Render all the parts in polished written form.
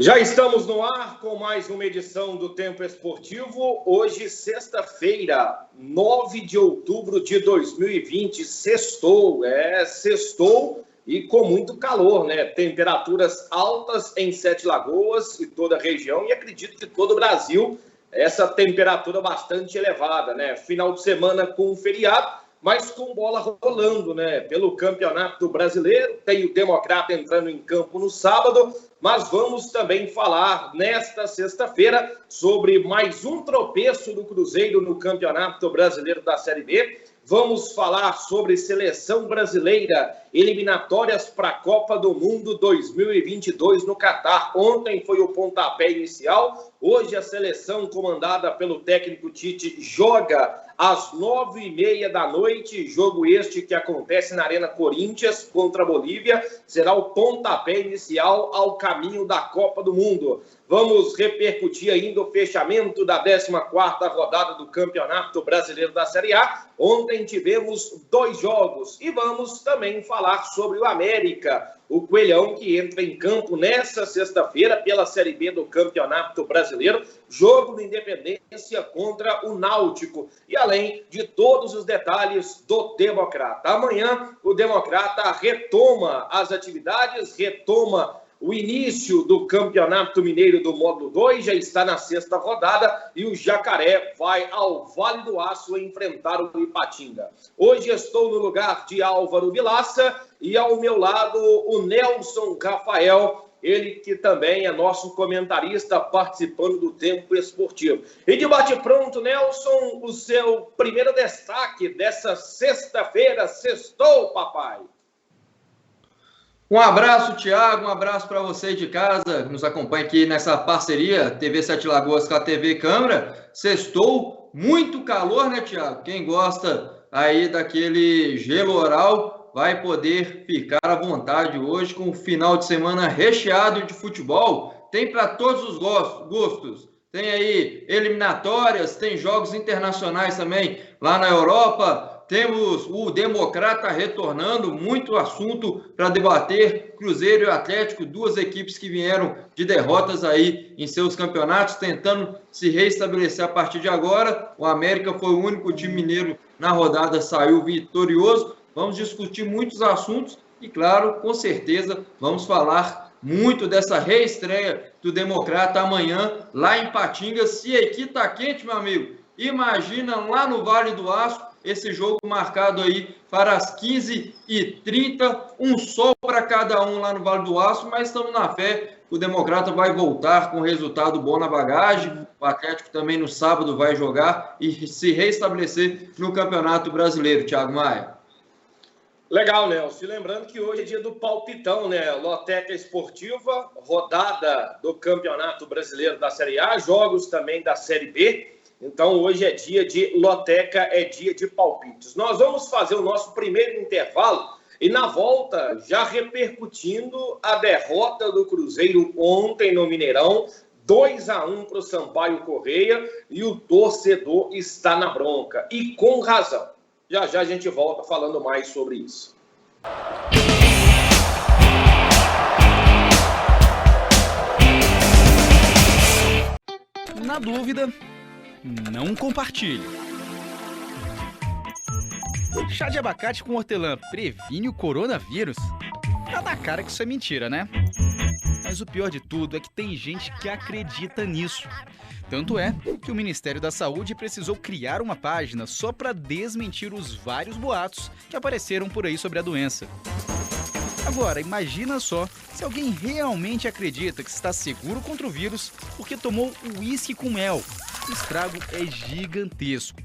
Já estamos no ar com mais uma edição do Tempo Esportivo. Hoje, sexta-feira, 9 de outubro de 2020. Sextou, sextou e com muito calor, né? Temperaturas altas em Sete Lagoas e toda a região e acredito que todo o Brasil, essa temperatura bastante elevada, né? Final de semana com feriado, mas com bola rolando, né? Pelo Campeonato Brasileiro, tem o Democrata entrando em campo no sábado, mas vamos também falar nesta sexta-feira sobre mais um tropeço do Cruzeiro no Campeonato Brasileiro da Série B. Vamos falar sobre seleção brasileira, eliminatórias para a Copa do Mundo 2022 no Catar. Ontem foi o pontapé inicial, hoje a seleção comandada pelo técnico Tite joga às 9h30 da noite, jogo este que acontece na Arena Corinthians contra a Bolívia, será o pontapé inicial ao caminho da Copa do Mundo. Vamos repercutir ainda o fechamento da 14ª rodada do Campeonato Brasileiro da Série A. Ontem tivemos 2 jogos e vamos também falar sobre o América, o Coelhão que entra em campo nesta sexta-feira pela Série B do Campeonato Brasileiro, jogo de Independência contra o Náutico e além de todos os detalhes do Democrata. Amanhã o Democrata retoma as atividades, retoma o início do Campeonato Mineiro do Módulo 2, já está na 6ª rodada e o Jacaré vai ao Vale do Aço enfrentar o Ipatinga. Hoje estou no lugar de Álvaro Vilaça e ao meu lado o Nelson Rafael, ele que também é nosso comentarista participando do Tempo Esportivo. E de bate-pronto, Nelson, o seu primeiro destaque dessa sexta-feira. Sextou, papai! Um abraço, Thiago, um abraço para você de casa, que nos acompanha aqui nessa parceria TV Sete Lagoas com a TV Câmara. Sextou, muito calor, né, Thiago? Quem gosta aí daquele gelo oral vai poder ficar à vontade hoje com o final de semana recheado de futebol. Tem para todos os gostos. Tem aí eliminatórias, tem jogos internacionais também lá na Europa. Temos o Democrata retornando, muito assunto para debater. Cruzeiro e Atlético, 2 equipes que vieram de derrotas aí em seus campeonatos, tentando se reestabelecer a partir de agora. O América foi o único time mineiro na rodada, saiu vitorioso. Vamos discutir muitos assuntos e, claro, com certeza, vamos falar muito dessa reestreia do Democrata amanhã, lá em Ipatinga. Se aqui tá quente, meu amigo, imagina lá no Vale do Aço, esse jogo marcado aí para as 15h30, um sol para cada um lá no Vale do Aço, mas estamos na fé que o Democrata vai voltar com resultado bom na bagagem, o Atlético também no sábado vai jogar e se reestabelecer no Campeonato Brasileiro, Thiago Maia. Legal, Nelson. Lembrando que hoje é dia do palpitão, né? Loteca Esportiva, rodada do Campeonato Brasileiro da Série A, jogos também da Série B. Então, hoje é dia de loteca, é dia de palpites. Nós vamos fazer o nosso primeiro intervalo e, na volta, já repercutindo a derrota do Cruzeiro ontem no Mineirão, 2-1 para o Sampaio Corrêa, e o torcedor está na bronca. E com razão. Já já a gente volta falando mais sobre isso. Na dúvida, não compartilhe. Chá de abacate com hortelã previne o coronavírus? Tá na cara que isso é mentira, né? Mas o pior de tudo é que tem gente que acredita nisso. Tanto é que o Ministério da Saúde precisou criar uma página só para desmentir os vários boatos que apareceram por aí sobre a doença. Agora, imagina só se alguém realmente acredita que está seguro contra o vírus porque tomou uísque com mel. O estrago é gigantesco.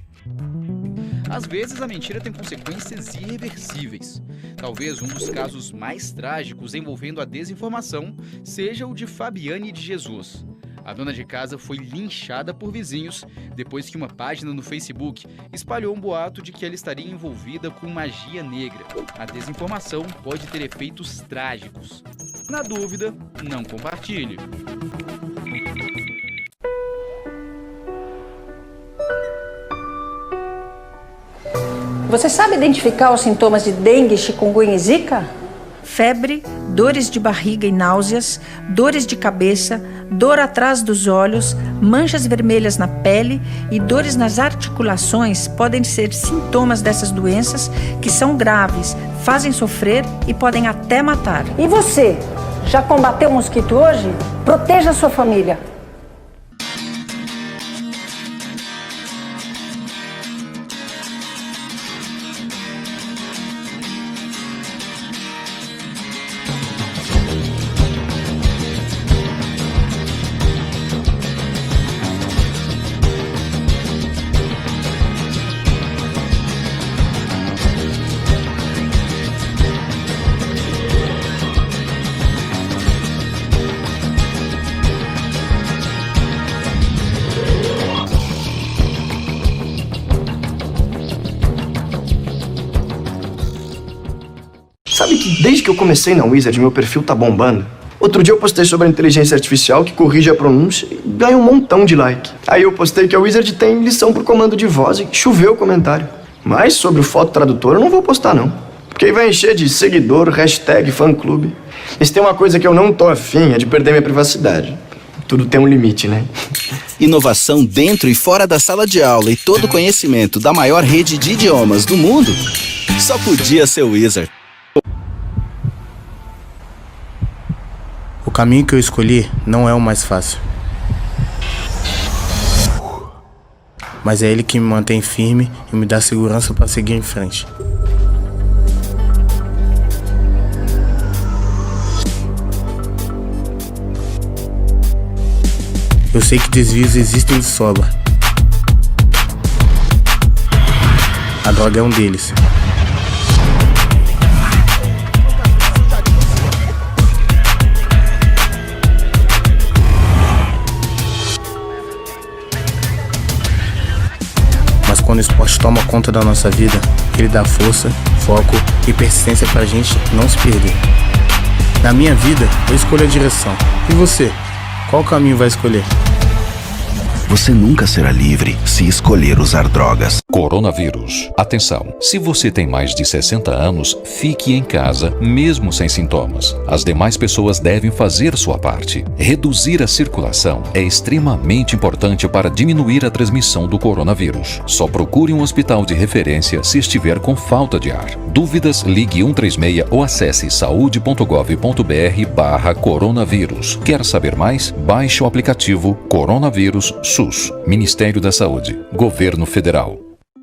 Às vezes, a mentira tem consequências irreversíveis. Talvez um dos casos mais trágicos envolvendo a desinformação seja o de Fabiane de Jesus. A dona de casa foi linchada por vizinhos depois que uma página no Facebook espalhou um boato de que ela estaria envolvida com magia negra. A desinformação pode ter efeitos trágicos. Na dúvida, não compartilhe. Você sabe identificar os sintomas de dengue, chikungunya e zika? Febre, dores de barriga e náuseas, dores de cabeça, dor atrás dos olhos, manchas vermelhas na pele e dores nas articulações podem ser sintomas dessas doenças que são graves, fazem sofrer e podem até matar. E você, já combateu o mosquito hoje? Proteja a sua família. Sabe que desde que eu comecei na Wizard, meu perfil tá bombando? Outro dia eu postei sobre a inteligência artificial que corrige a pronúncia e ganha um montão de like. Aí eu postei que a Wizard tem lição por comando de voz e choveu o comentário. Mas sobre o foto tradutor eu não vou postar não. Porque aí vai encher de seguidor, hashtag, fã-clube. E se tem uma coisa que eu não tô afim é de perder minha privacidade. Tudo tem um limite, né? Inovação dentro e fora da sala de aula e todo o conhecimento da maior rede de idiomas do mundo só podia ser Wizard. O caminho que eu escolhi não é o mais fácil. Mas é ele que me mantém firme e me dá segurança para seguir em frente. Eu sei que desvios existem de sobra. A droga é um deles. Mas quando o esporte toma conta da nossa vida, ele dá força, foco e persistência pra gente não se perder. Na minha vida, eu escolho a direção. E você? Qual caminho vai escolher? Você nunca será livre se escolher usar drogas. Coronavírus. Atenção, se você tem mais de 60 anos, fique em casa, mesmo sem sintomas. As demais pessoas devem fazer sua parte. Reduzir a circulação é extremamente importante para diminuir a transmissão do coronavírus. Só procure um hospital de referência se estiver com falta de ar. Dúvidas, ligue 136 ou acesse saude.gov.br/coronavírus. Quer saber mais? Baixe o aplicativo Coronavírus SUS. Ministério da Saúde. Governo Federal.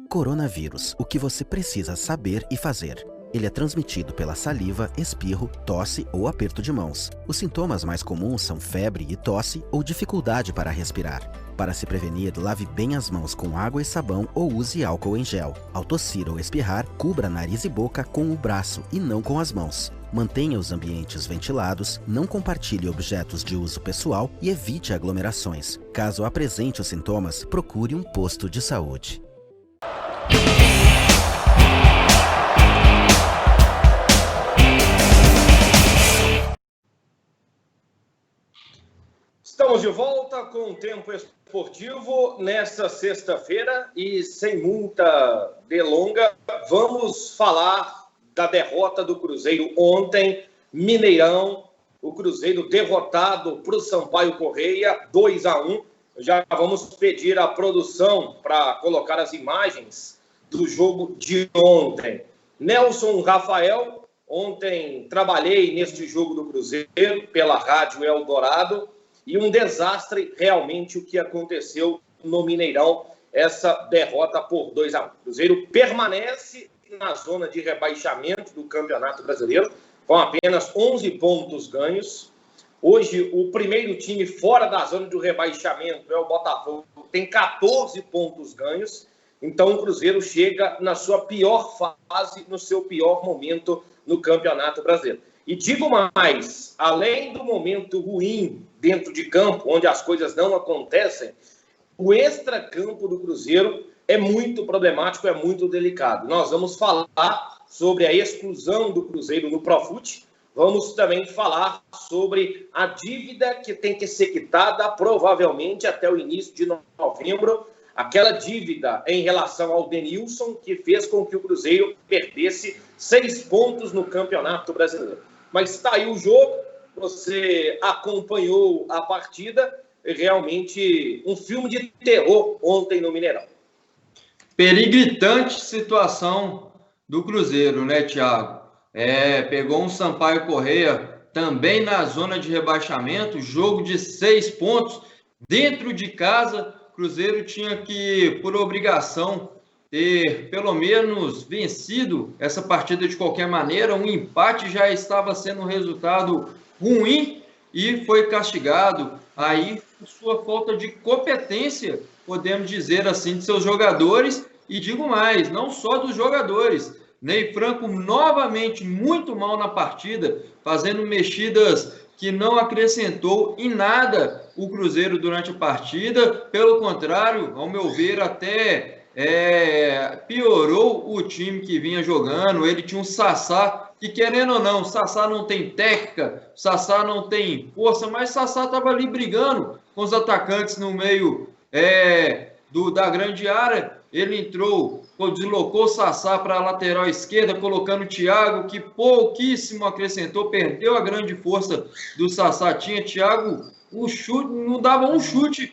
Coronavírus. O que você precisa saber e fazer. Ele é transmitido pela saliva, espirro, tosse ou aperto de mãos. Os sintomas mais comuns são febre e tosse ou dificuldade para respirar. Para se prevenir, lave bem as mãos com água e sabão ou use álcool em gel. Ao tossir ou espirrar, cubra nariz e boca com o braço e não com as mãos. Mantenha os ambientes ventilados, não compartilhe objetos de uso pessoal e evite aglomerações. Caso apresente os sintomas, procure um posto de saúde. Estamos de volta com o Tempo Esportivo nesta sexta-feira e sem muita delonga, vamos falar da derrota do Cruzeiro ontem, Mineirão, o Cruzeiro derrotado para o Sampaio Corrêa, 2-1. Já vamos pedir à produção para colocar as imagens do jogo de ontem. Nelson Rafael, ontem trabalhei neste jogo do Cruzeiro pela Rádio Eldorado e um desastre realmente o que aconteceu no Mineirão, essa derrota por 2-1. O Cruzeiro permanece na zona de rebaixamento do Campeonato Brasileiro, com apenas 11 pontos ganhos. Hoje, o primeiro time fora da zona do rebaixamento é o Botafogo, tem 14 pontos ganhos. Então, o Cruzeiro chega na sua pior fase, no seu pior momento no Campeonato Brasileiro. E digo mais, além do momento ruim dentro de campo, onde as coisas não acontecem, o extracampo do Cruzeiro é muito problemático, é muito delicado. Nós vamos falar sobre a exclusão do Cruzeiro no Profut. Vamos também falar sobre a dívida que tem que ser quitada provavelmente até o início de novembro. Aquela dívida em relação ao Denilson, que fez com que o Cruzeiro perdesse 6 pontos no Campeonato Brasileiro. Mas está aí o jogo, você acompanhou a partida, realmente um filme de terror ontem no Mineirão. Perigritante situação do Cruzeiro, né, Thiago? Pegou um Sampaio Corrêa também na zona de rebaixamento, jogo de 6 pontos dentro de casa. Cruzeiro tinha que, por obrigação, ter pelo menos vencido essa partida de qualquer maneira. Um empate já estava sendo um resultado ruim e foi castigado aí por sua falta de competência, podemos dizer assim, de seus jogadores. E digo mais, não só dos jogadores. Ney Franco novamente muito mal na partida, fazendo mexidas que não acrescentou em nada o Cruzeiro durante a partida. Pelo contrário, ao meu ver, até piorou o time que vinha jogando. Ele tinha um Sassá, que querendo ou não, o Sassá não tem técnica, o Sassá não tem força, mas o Sassá estava ali brigando com os atacantes no meio da grande área. Ele entrou, deslocou o Sassá para a lateral esquerda, colocando o Thiago, que pouquíssimo acrescentou, perdeu a grande força do Sassá. Tinha Thiago, o chute, não dava um chute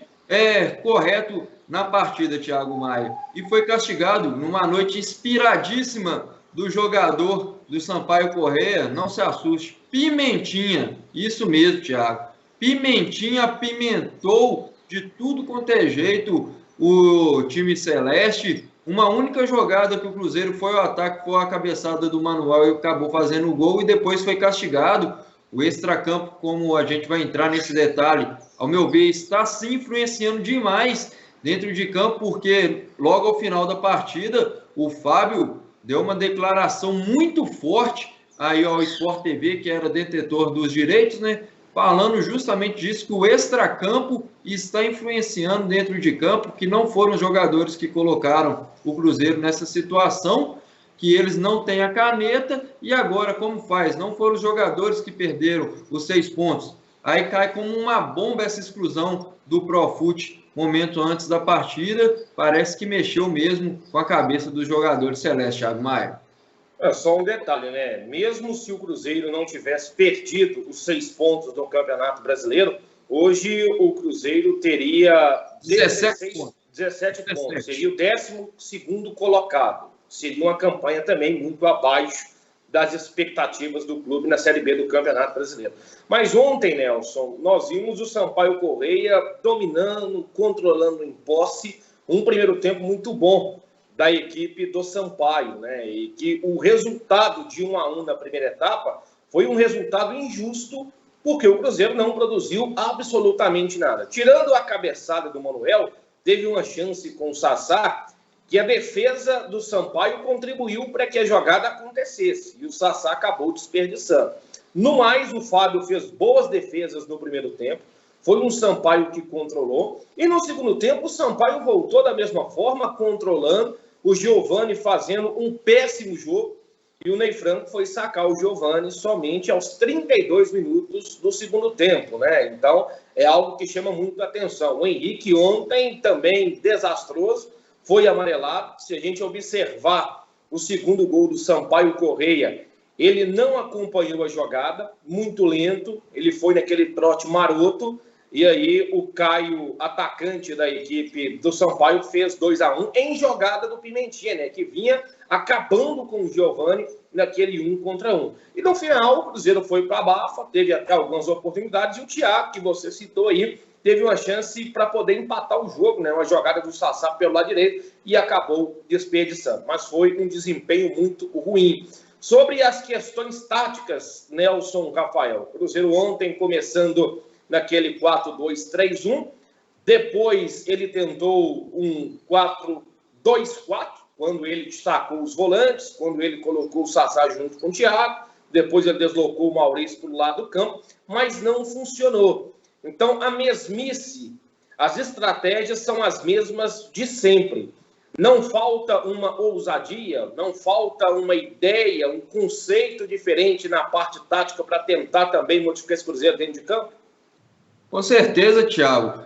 correto na partida, Thiago Maia. E foi castigado numa noite inspiradíssima do jogador do Sampaio Corrêa. Não se assuste, Pimentinha, isso mesmo, Thiago. Pimentinha apimentou de tudo quanto é jeito o time celeste. Uma única jogada que o Cruzeiro foi ao ataque, foi a cabeçada do Manuel e acabou fazendo o gol, e depois foi castigado. O extracampo, como a gente vai entrar nesse detalhe, ao meu ver, está se influenciando demais dentro de campo, porque logo ao final da partida, o Fábio deu uma declaração muito forte aí ao Sport TV, que era detentor dos direitos, né? Falando justamente disso, que o extracampo está influenciando dentro de campo, que não foram os jogadores que colocaram o Cruzeiro nessa situação, que eles não têm a caneta, e agora como faz? Não foram os jogadores que perderam os 6 pontos. Aí cai como uma bomba essa exclusão do Profut momento antes da partida. Parece que mexeu mesmo com a cabeça dos jogadores celestes, Thiago Maia. Só um detalhe, né? Mesmo se o Cruzeiro não tivesse perdido os 6 pontos do Campeonato Brasileiro, hoje o Cruzeiro teria 17 pontos. Seria o 12º colocado. Seria uma campanha também muito abaixo das expectativas do clube na Série B do Campeonato Brasileiro. Mas ontem, Nelson, nós vimos o Sampaio Corrêa dominando, controlando em posse, um primeiro tempo muito bom da equipe do Sampaio, né? E que o resultado de 1-1 na primeira etapa foi um resultado injusto, porque o Cruzeiro não produziu absolutamente nada. Tirando a cabeçada do Manuel, teve uma chance com o Sassá, que a defesa do Sampaio contribuiu para que a jogada acontecesse, e o Sassá acabou desperdiçando. No mais, o Fábio fez boas defesas no primeiro tempo, foi um Sampaio que controlou, e no segundo tempo o Sampaio voltou da mesma forma, controlando, o Giovani fazendo um péssimo jogo, e o Ney Franco foi sacar o Giovani somente aos 32 minutos do segundo tempo, né? Então, é algo que chama muito a atenção. O Henrique ontem também desastroso, foi amarelado. Se a gente observar o segundo gol do Sampaio Corrêa, ele não acompanhou a jogada, muito lento, ele foi naquele trote maroto, e aí o Caio, atacante da equipe do Sampaio, fez 2-1 em jogada do Pimentinha, né, que vinha acabando com o Giovani naquele 1 contra 1. E no final, o Cruzeiro foi para a Bafa, teve até algumas oportunidades, e o Thiago, que você citou aí, teve uma chance para poder empatar o jogo, né, uma jogada do Sassá pelo lado direito, e acabou desperdiçando. Mas foi um desempenho muito ruim. Sobre as questões táticas, Nelson, Rafael, o Cruzeiro ontem começando naquele 4-2-3-1, depois ele tentou um 4-2-4, quando ele destacou os volantes, quando ele colocou o Sassá junto com o Thiago, depois ele deslocou o Maurício para o lado do campo, mas não funcionou. Então, a mesmice, as estratégias são as mesmas de sempre. Não falta uma ousadia, não falta uma ideia, um conceito diferente na parte tática para tentar também modificar esse Cruzeiro dentro de campo? Com certeza, Thiago.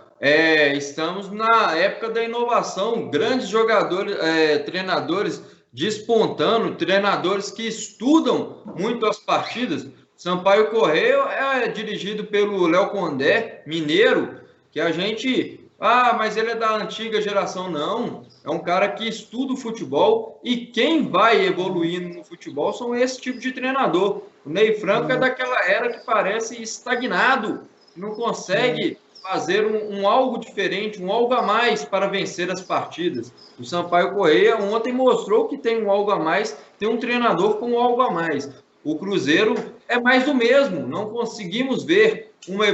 Estamos na época da inovação, grandes jogadores, treinadores despontando, treinadores que estudam muito as partidas. Sampaio Corrêa é dirigido pelo Léo Condé, mineiro, que a gente... mas ele é da antiga geração. Não, é um cara que estuda o futebol e quem vai evoluindo no futebol são esse tipo de treinador. O Ney Franco é daquela era que parece estagnado, não consegue fazer um algo diferente, um algo a mais para vencer as partidas. O Sampaio Corrêa ontem mostrou que tem um algo a mais, tem um treinador com um algo a mais. O Cruzeiro é mais do mesmo, não conseguimos ver uma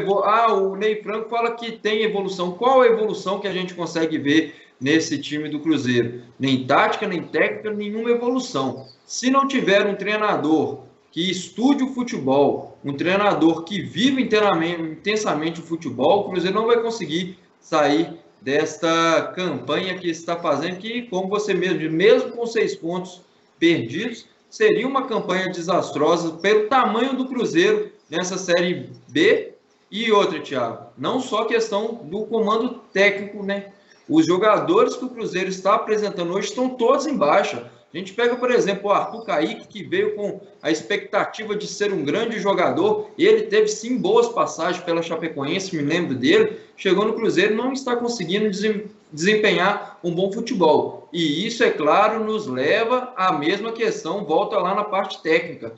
o Ney Franco fala que tem evolução. Qual a evolução que a gente consegue ver nesse time do Cruzeiro? Nem tática, nem técnica, nenhuma evolução. Se não tiver um treinador que estude o futebol, um treinador que vive intensamente o futebol, o Cruzeiro não vai conseguir sair desta campanha que está fazendo, que, como você mesmo com 6 pontos perdidos, seria uma campanha desastrosa pelo tamanho do Cruzeiro nessa Série B. E outra, Thiago, não só a questão do comando técnico, né? Os jogadores que o Cruzeiro está apresentando hoje estão todos em baixa. A gente pega, por exemplo, o Arthur Kaique, que veio com a expectativa de ser um grande jogador. Ele teve, sim, boas passagens pela Chapecoense, me lembro dele. Chegou no Cruzeiro e não está conseguindo desempenhar um bom futebol. E isso, é claro, nos leva à mesma questão, volta lá na parte técnica.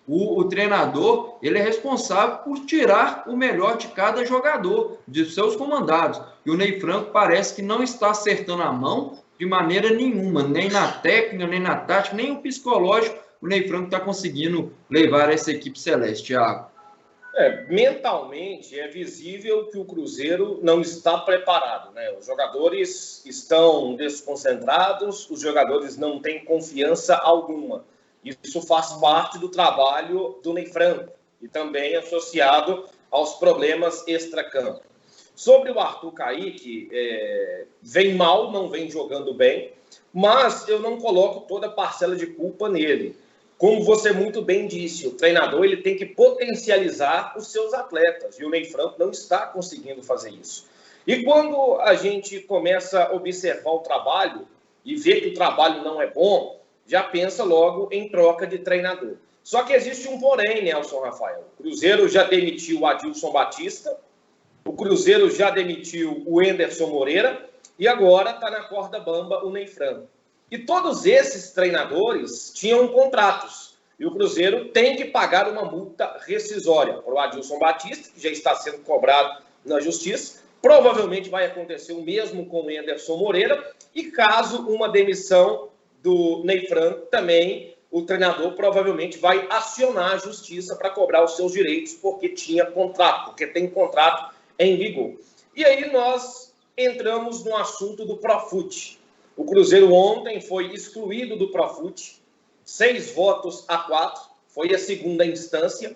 O treinador, ele é responsável por tirar o melhor de cada jogador, de seus comandados. E o Ney Franco parece que não está acertando a mão de maneira nenhuma, nem na técnica, nem na tática, nem o psicológico. O Ney Franco está conseguindo levar essa equipe celeste, Thiago. Mentalmente é visível que o Cruzeiro não está preparado, né? Os jogadores estão desconcentrados, os jogadores não têm confiança alguma. Isso faz parte do trabalho do Ney Franco e também associado aos problemas extracampo. Sobre o Arthur Kaique, vem mal, não vem jogando bem, mas eu não coloco toda a parcela de culpa nele. Como você muito bem disse, o treinador ele tem que potencializar os seus atletas e o Ney Franco não está conseguindo fazer isso. E quando a gente começa a observar o trabalho e vê que o trabalho não é bom, já pensa logo em troca de treinador. Só que existe um porém, Nelson Rafael. O Cruzeiro já demitiu o Adilson Batista, o Cruzeiro já demitiu o Enderson Moreira e agora está na corda bamba o Ney Franco. E todos esses treinadores tinham contratos. E o Cruzeiro tem que pagar uma multa rescisória para o Adilson Batista, que já está sendo cobrado na Justiça. Provavelmente vai acontecer o mesmo com o Enderson Moreira. E caso uma demissão do Ney Franco, também o treinador provavelmente vai acionar a Justiça para cobrar os seus direitos, porque tinha contrato, porque tem contrato em vigor. E aí nós entramos no assunto do Profut. O Cruzeiro ontem foi excluído do Profut, 6-4, foi a segunda instância,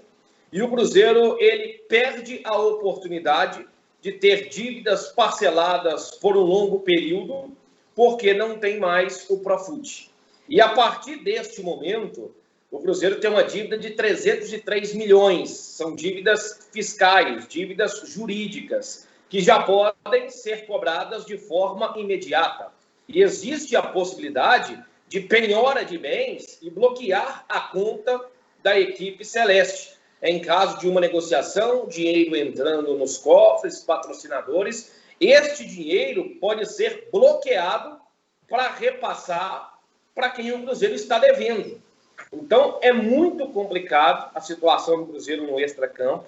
e o Cruzeiro ele perde a oportunidade de ter dívidas parceladas por um longo período, porque não tem mais o Profut. E a partir deste momento, o Cruzeiro tem uma dívida de 303 milhões. São dívidas fiscais, dívidas jurídicas, que já podem ser cobradas de forma imediata. E existe a possibilidade de penhora de bens e bloquear a conta da equipe celeste. Em caso de uma negociação, dinheiro entrando nos cofres, patrocinadores, este dinheiro pode ser bloqueado para repassar para quem o Cruzeiro está devendo. Então, é muito complicado a situação do Cruzeiro no extracampo.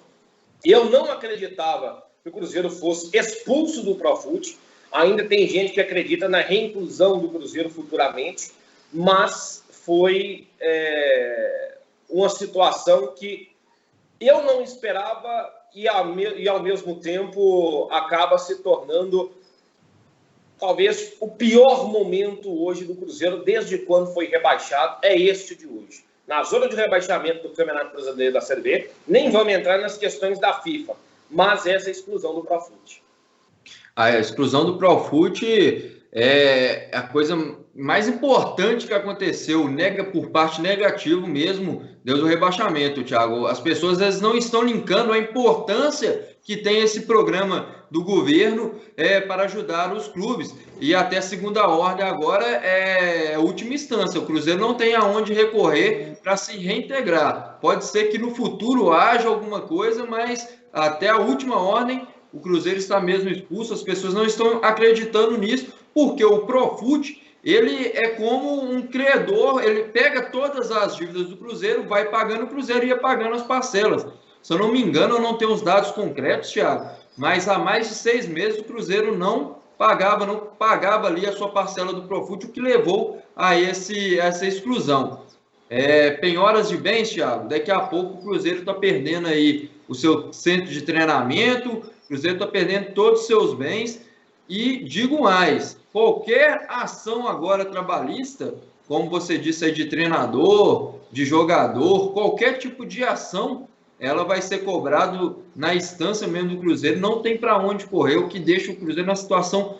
Eu não acreditava que o Cruzeiro fosse expulso do Profut. Ainda tem gente que acredita na reinclusão do Cruzeiro futuramente, mas foi uma situação que eu não esperava e ao mesmo tempo acaba se tornando talvez o pior momento hoje do Cruzeiro, desde quando foi rebaixado, é este de hoje. Na zona de rebaixamento do Campeonato Brasileiro da Série B, nem vamos entrar nas questões da FIFA, mas essa exclusão do Profut. A exclusão do Profut é a coisa mais importante que aconteceu, por parte negativo mesmo, deu o rebaixamento, Thiago. As pessoas às vezes não estão linkando a importância que tem esse programa do governo para ajudar os clubes. E até a segunda ordem agora é a última instância. O Cruzeiro não tem aonde recorrer para se reintegrar. Pode ser que no futuro haja alguma coisa, mas até a última ordem o Cruzeiro está mesmo expulso. As pessoas não estão acreditando nisso, porque o Profut, ele é como um credor, ele pega todas as dívidas do Cruzeiro, vai pagando, o Cruzeiro ia pagando as parcelas. Se eu não me engano, eu não tenho os dados concretos, Thiago, mas há mais de 6 meses o Cruzeiro não pagava ali a sua parcela do Profut, o que levou a essa exclusão. Penhoras de bens, Thiago, daqui a pouco o Cruzeiro está perdendo aí o seu centro de treinamento, o Cruzeiro está perdendo todos os seus bens, e digo mais, qualquer ação agora trabalhista, como você disse aí, de treinador, de jogador, qualquer tipo de ação, ela vai ser cobrada na instância mesmo do Cruzeiro, não tem para onde correr, o que deixa o Cruzeiro numa situação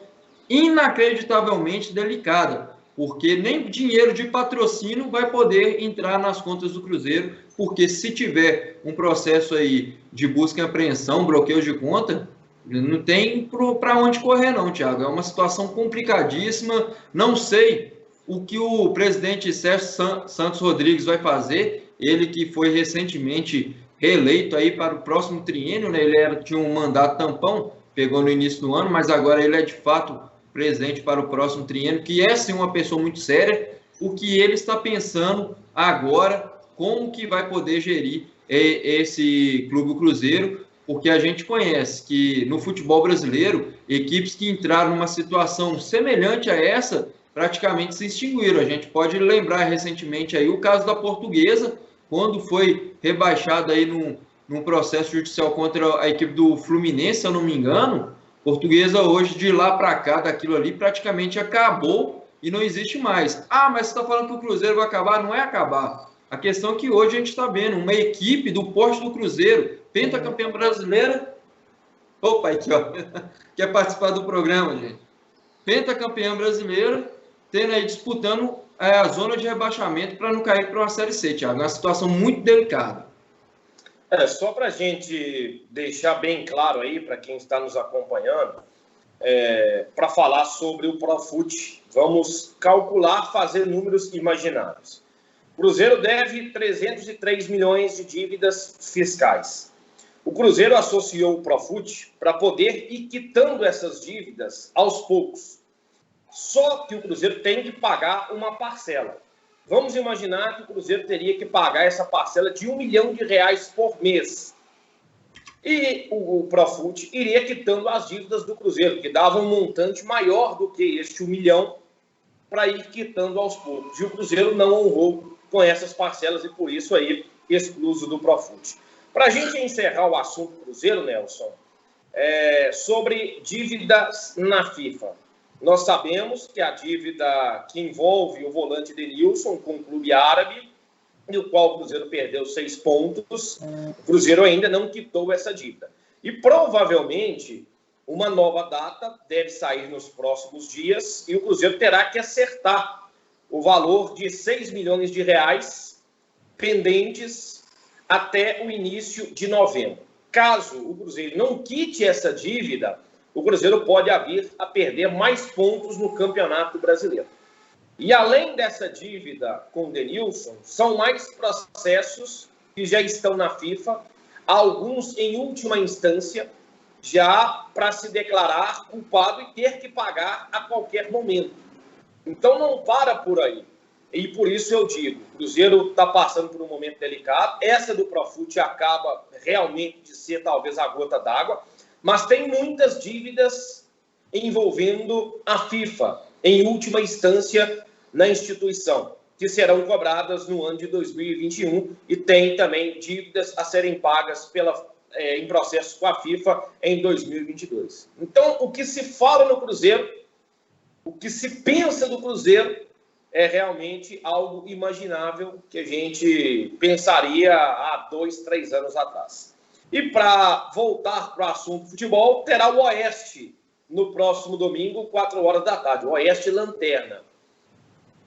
inacreditavelmente delicada, porque nem dinheiro de patrocínio vai poder entrar nas contas do Cruzeiro, porque se tiver um processo aí de busca e apreensão, bloqueio de conta, não tem para onde correr não, Thiago. É uma situação complicadíssima. Não sei o que o presidente Sérgio Santos Rodrigues vai fazer. Ele que foi recentemente reeleito aí para o próximo triênio, né? Ele tinha um mandato tampão, pegou no início do ano, mas agora ele é de fato presidente para o próximo triênio, que é sim uma pessoa muito séria. O que ele está pensando agora, como que vai poder gerir esse Clube Cruzeiro, porque a gente conhece que no futebol brasileiro, equipes que entraram numa situação semelhante a essa, praticamente se extinguiram. A gente pode lembrar recentemente aí o caso da Portuguesa, quando foi rebaixada aí num processo judicial contra a equipe do Fluminense, se eu não me engano. Portuguesa hoje, de lá para cá, daquilo ali, praticamente acabou e não existe mais. Ah, mas você está falando que o Cruzeiro vai acabar? Não é acabar. A questão é que hoje a gente está vendo uma equipe do porte do Cruzeiro, pentacampeã brasileira. Opa, aqui, ó. Quer participar do programa, gente? Pentacampeã brasileira, tendo aí disputando a zona de rebaixamento para não cair para uma Série C, Thiago. É uma situação muito delicada. Só para a gente deixar bem claro aí, para quem está nos acompanhando, para falar sobre o Profut, vamos calcular, fazer números imaginários. O Cruzeiro deve 303 milhões de dívidas fiscais. O Cruzeiro associou o Profut para poder ir quitando essas dívidas aos poucos. Só que o Cruzeiro tem que pagar uma parcela. Vamos imaginar que o Cruzeiro teria que pagar essa parcela de R$1 milhão por mês. E o Profut iria quitando as dívidas do Cruzeiro, que dava um montante maior do que este 1 milhão para ir quitando aos poucos. E o Cruzeiro não honrou com essas parcelas e por isso aí excluso do Profut. Para a gente encerrar o assunto Cruzeiro, Nelson, sobre dívidas na FIFA. Nós sabemos que a dívida que envolve o volante Denilson com o clube árabe, no qual o Cruzeiro perdeu 6 pontos, o Cruzeiro ainda não quitou essa dívida. E provavelmente uma nova data deve sair nos próximos dias e o Cruzeiro terá que acertar o valor de R$6 milhões pendentes até o início de novembro. Caso o Cruzeiro não quite essa dívida, o Cruzeiro pode vir a perder mais pontos no Campeonato Brasileiro. E além dessa dívida com o Denilson, são mais processos que já estão na FIFA, alguns em última instância, já para se declarar culpado e ter que pagar a qualquer momento. Então não para por aí. E por isso eu digo, o Cruzeiro está passando por um momento delicado. Essa do Profut acaba realmente de ser talvez a gota d'água, mas tem muitas dívidas envolvendo a FIFA, em última instância, na instituição, que serão cobradas no ano de 2021 e tem também dívidas a serem pagas em processos com a FIFA em 2022. Então, o que se fala no Cruzeiro, o que se pensa do Cruzeiro é realmente algo imaginável que a gente pensaria há 2, 3 anos atrás. E para voltar para o assunto futebol, terá o Oeste no próximo domingo, 4 horas da tarde. O Oeste Lanterna.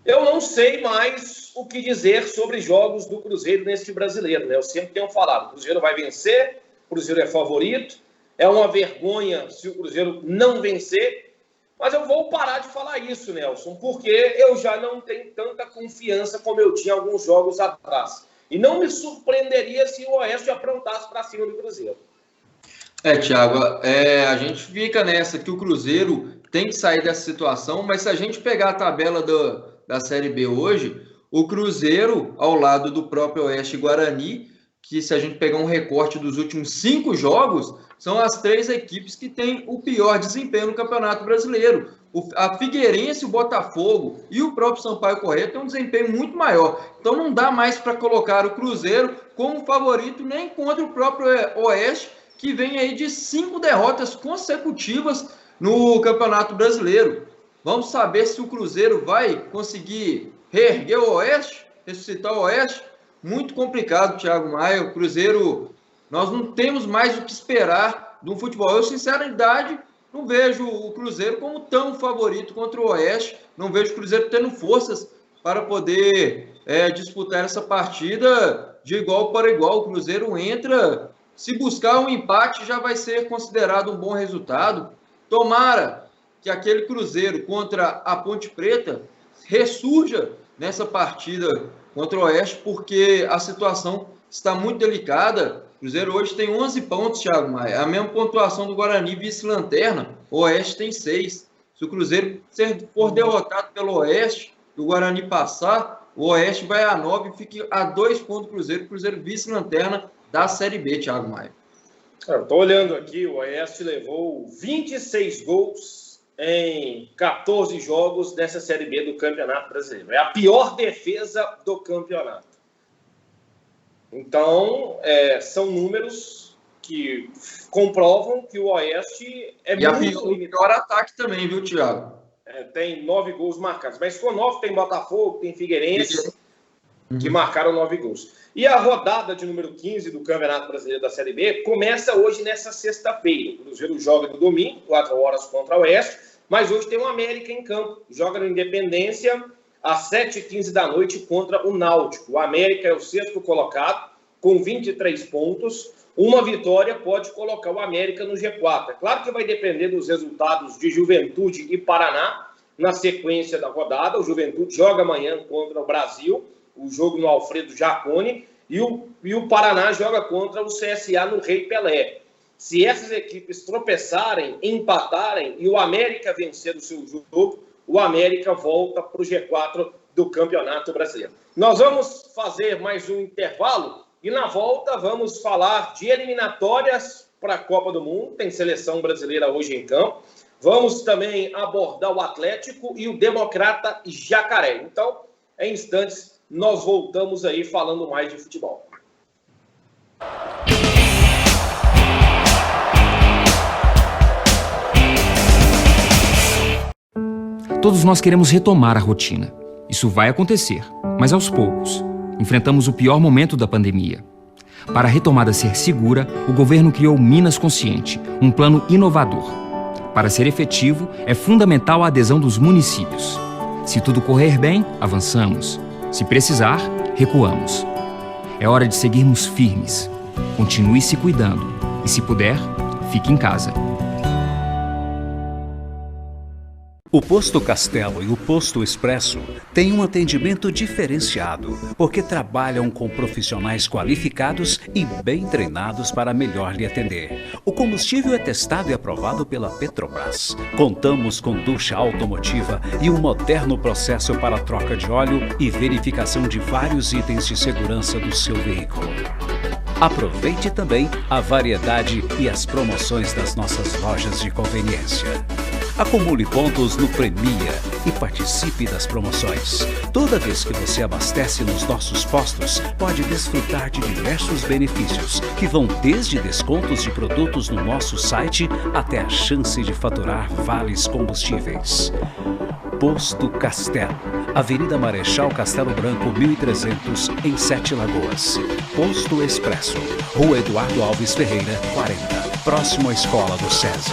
Eu não sei mais o que dizer sobre jogos do Cruzeiro neste brasileiro, né? Eu sempre tenho falado, o Cruzeiro vai vencer, o Cruzeiro é favorito, É uma vergonha se o Cruzeiro não vencer. Mas eu vou parar de falar isso, Nelson, porque eu já não tenho tanta confiança como eu tinha alguns jogos atrás. E não me surpreenderia se o Oeste aprontasse para cima do Cruzeiro. Thiago, a gente fica nessa que o Cruzeiro tem que sair dessa situação, mas se a gente pegar a tabela da Série B hoje, o Cruzeiro, ao lado do próprio Oeste e Guarani, que se a gente pegar um recorte dos últimos 5 jogos, são as 3 equipes que têm o pior desempenho no Campeonato Brasileiro. A Figueirense, o Botafogo e o próprio Sampaio Corrêa têm um desempenho muito maior. Então não dá mais para colocar o Cruzeiro como favorito nem contra o próprio Oeste, que vem aí de 5 derrotas consecutivas no Campeonato Brasileiro. Vamos saber se o Cruzeiro vai conseguir reerguer o Oeste, ressuscitar o Oeste. Muito complicado, Thiago Maia. O Cruzeiro, nós não temos mais o que esperar do futebol. Eu, sinceridade, não vejo o Cruzeiro como tão favorito contra o Oeste. Não vejo o Cruzeiro tendo forças para poder disputar essa partida de igual para igual. O Cruzeiro entra, se buscar um empate, já vai ser considerado um bom resultado. Tomara que aquele Cruzeiro contra a Ponte Preta ressurja nessa partida contra o Oeste, porque a situação está muito delicada. O Cruzeiro hoje tem 11 pontos, Thiago Maia. A mesma pontuação do Guarani, vice-lanterna. O Oeste tem 6. Se o Cruzeiro for derrotado pelo Oeste, e o Guarani passar, o Oeste vai a 9 e fica a 2 pontos do Cruzeiro. O Cruzeiro vice-lanterna da Série B, Thiago Maia. Estou olhando aqui, o Oeste levou 26 gols em 14 jogos dessa Série B do Campeonato Brasileiro. É a pior defesa do campeonato. Então, são números que comprovam que o Oeste é muito limitado. E o pior ataque também, viu, Thiago? Tem 9 gols marcados. Mas com 9 tem Botafogo, tem Figueirense, que marcaram 9 gols. E a rodada de número 15 do Campeonato Brasileiro da Série B começa hoje, nessa sexta-feira. O Cruzeiro joga no domingo, 4 horas contra o Oeste, mas hoje tem o América em campo. Joga no Independência às 7h15 da noite contra o Náutico. O América é o 6º colocado, com 23 pontos. Uma vitória pode colocar o América no G4. É claro que vai depender dos resultados de Juventude e Paraná na sequência da rodada. O Juventude joga amanhã contra o Brasil, o jogo no Alfredo Jaconi, e o Paraná joga contra o CSA no Rei Pelé. Se essas equipes tropeçarem, empatarem e o América vencer o seu jogo, o América volta para o G4 do Campeonato Brasileiro. Nós vamos fazer mais um intervalo e na volta vamos falar de eliminatórias para a Copa do Mundo. Tem seleção brasileira hoje em campo. Vamos também abordar o Atlético e o Democrata Jacaré. Então, em instantes, nós voltamos aí falando mais de futebol. Todos nós queremos retomar a rotina. Isso vai acontecer, mas aos poucos. Enfrentamos o pior momento da pandemia. Para a retomada ser segura, o governo criou Minas Consciente, um plano inovador. Para ser efetivo, é fundamental a adesão dos municípios. Se tudo correr bem, avançamos. Se precisar, recuamos. É hora de seguirmos firmes. Continue se cuidando. E se puder, fique em casa. O Posto Castelo e o Posto Expresso têm um atendimento diferenciado, porque trabalham com profissionais qualificados e bem treinados para melhor lhe atender. O combustível é testado e aprovado pela Petrobras. Contamos com ducha automotiva e um moderno processo para troca de óleo e verificação de vários itens de segurança do seu veículo. Aproveite também a variedade e as promoções das nossas lojas de conveniência. Acumule pontos no Premia e participe das promoções. Toda vez que você abastece nos nossos postos, pode desfrutar de diversos benefícios, que vão desde descontos de produtos no nosso site até a chance de faturar vales combustíveis. Posto Castelo, Avenida Marechal Castelo Branco, 1300, em 7 Lagoas. Posto Expresso, Rua Eduardo Alves Ferreira, 40, próximo à Escola do SESI.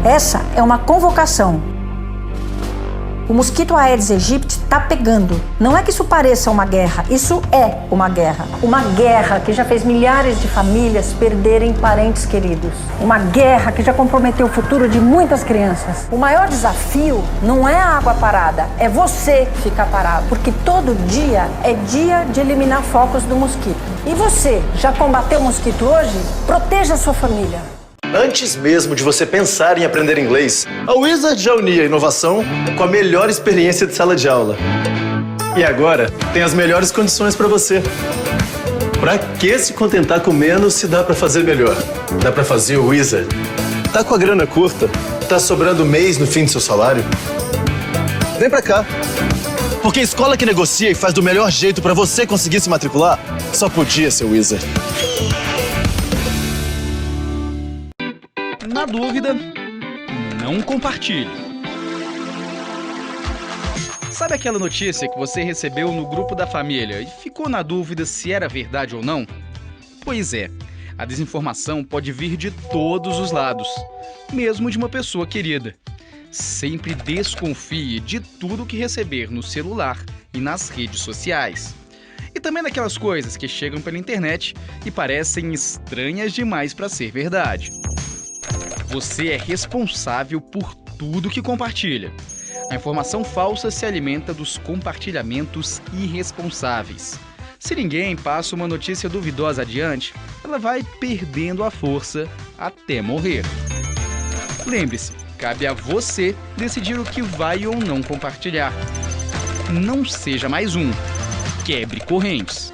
Essa é uma convocação. O mosquito Aedes aegypti está pegando. Não é que isso pareça uma guerra, isso é uma guerra. Uma guerra que já fez milhares de famílias perderem parentes queridos. Uma guerra que já comprometeu o futuro de muitas crianças. O maior desafio não é a água parada, é você ficar parado. Porque todo dia é dia de eliminar focos do mosquito. E você, já combateu o mosquito hoje? Proteja a sua família. Antes mesmo de você pensar em aprender inglês, a Wizard já unia a inovação com a melhor experiência de sala de aula. E agora tem as melhores condições para você. Pra que se contentar com menos se dá para fazer melhor? Dá para fazer o Wizard. Tá com a grana curta? Tá sobrando mês no fim do seu salário? Vem pra cá. Porque a escola que negocia e faz do melhor jeito para você conseguir se matricular, só podia ser o Wizard. Na dúvida, não compartilhe. Sabe aquela notícia que você recebeu no grupo da família e ficou na dúvida se era verdade ou não? Pois é, a desinformação pode vir de todos os lados, mesmo de uma pessoa querida. Sempre desconfie de tudo que receber no celular e nas redes sociais. E também daquelas coisas que chegam pela internet e parecem estranhas demais para ser verdade. Você é responsável por tudo que compartilha. A informação falsa se alimenta dos compartilhamentos irresponsáveis. Se ninguém passa uma notícia duvidosa adiante, ela vai perdendo a força até morrer. Lembre-se, cabe a você decidir o que vai ou não compartilhar. Não seja mais um. Quebre correntes.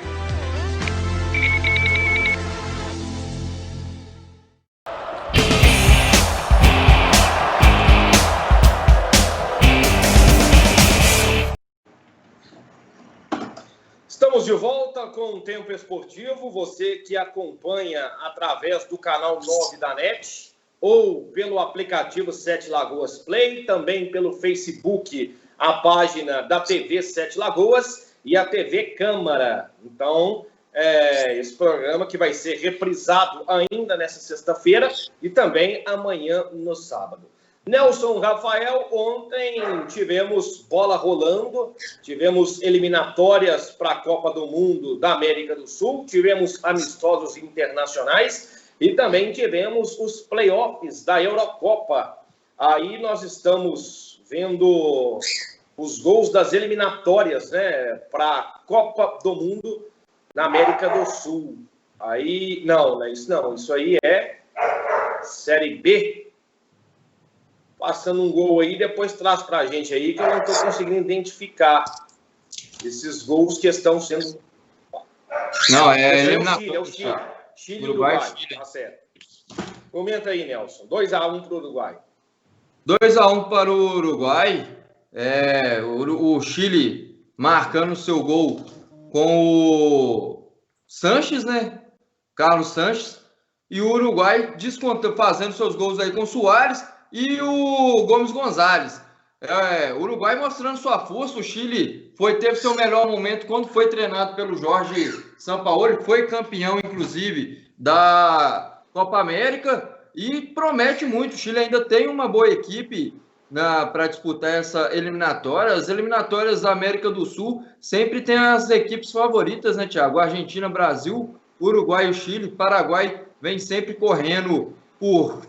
Estamos de volta com o Tempo Esportivo. Você que acompanha através do canal 9 da NET ou pelo aplicativo Sete Lagoas Play, também pelo Facebook, a página da TV Sete Lagoas e a TV Câmara. Então, esse programa que vai ser reprisado ainda nessa sexta-feira e também amanhã no sábado. Nelson Rafael, ontem tivemos bola rolando, tivemos eliminatórias para a Copa do Mundo da América do Sul, tivemos amistosos internacionais e também tivemos os playoffs da Eurocopa. Aí nós estamos vendo os gols das eliminatórias, né, para a Copa do Mundo na América do Sul. Aí, não é isso não, isso aí é Série B. Passando um gol aí, depois traz pra gente aí, que eu não estou conseguindo identificar esses gols que estão sendo... Não, é eliminatório. É o Chile. Chile e Uruguai. Tá certo. Comenta aí, Nelson. 2-1 para o Uruguai. 2-1 para o Uruguai. O Chile marcando seu gol com o Sanches, né? Carlos Sanches. E o Uruguai fazendo seus gols aí com o Suárez e o Gomes Gonzalez. O Uruguai mostrando sua força. O Chile teve seu melhor momento quando foi treinado pelo Jorge Sampaoli, foi campeão, inclusive, da Copa América e promete muito. O Chile ainda tem uma boa equipe para disputar essa eliminatória. As eliminatórias da América do Sul sempre tem as equipes favoritas, né, Thiago? Argentina, Brasil, Uruguai e o Chile. Paraguai vem sempre correndo por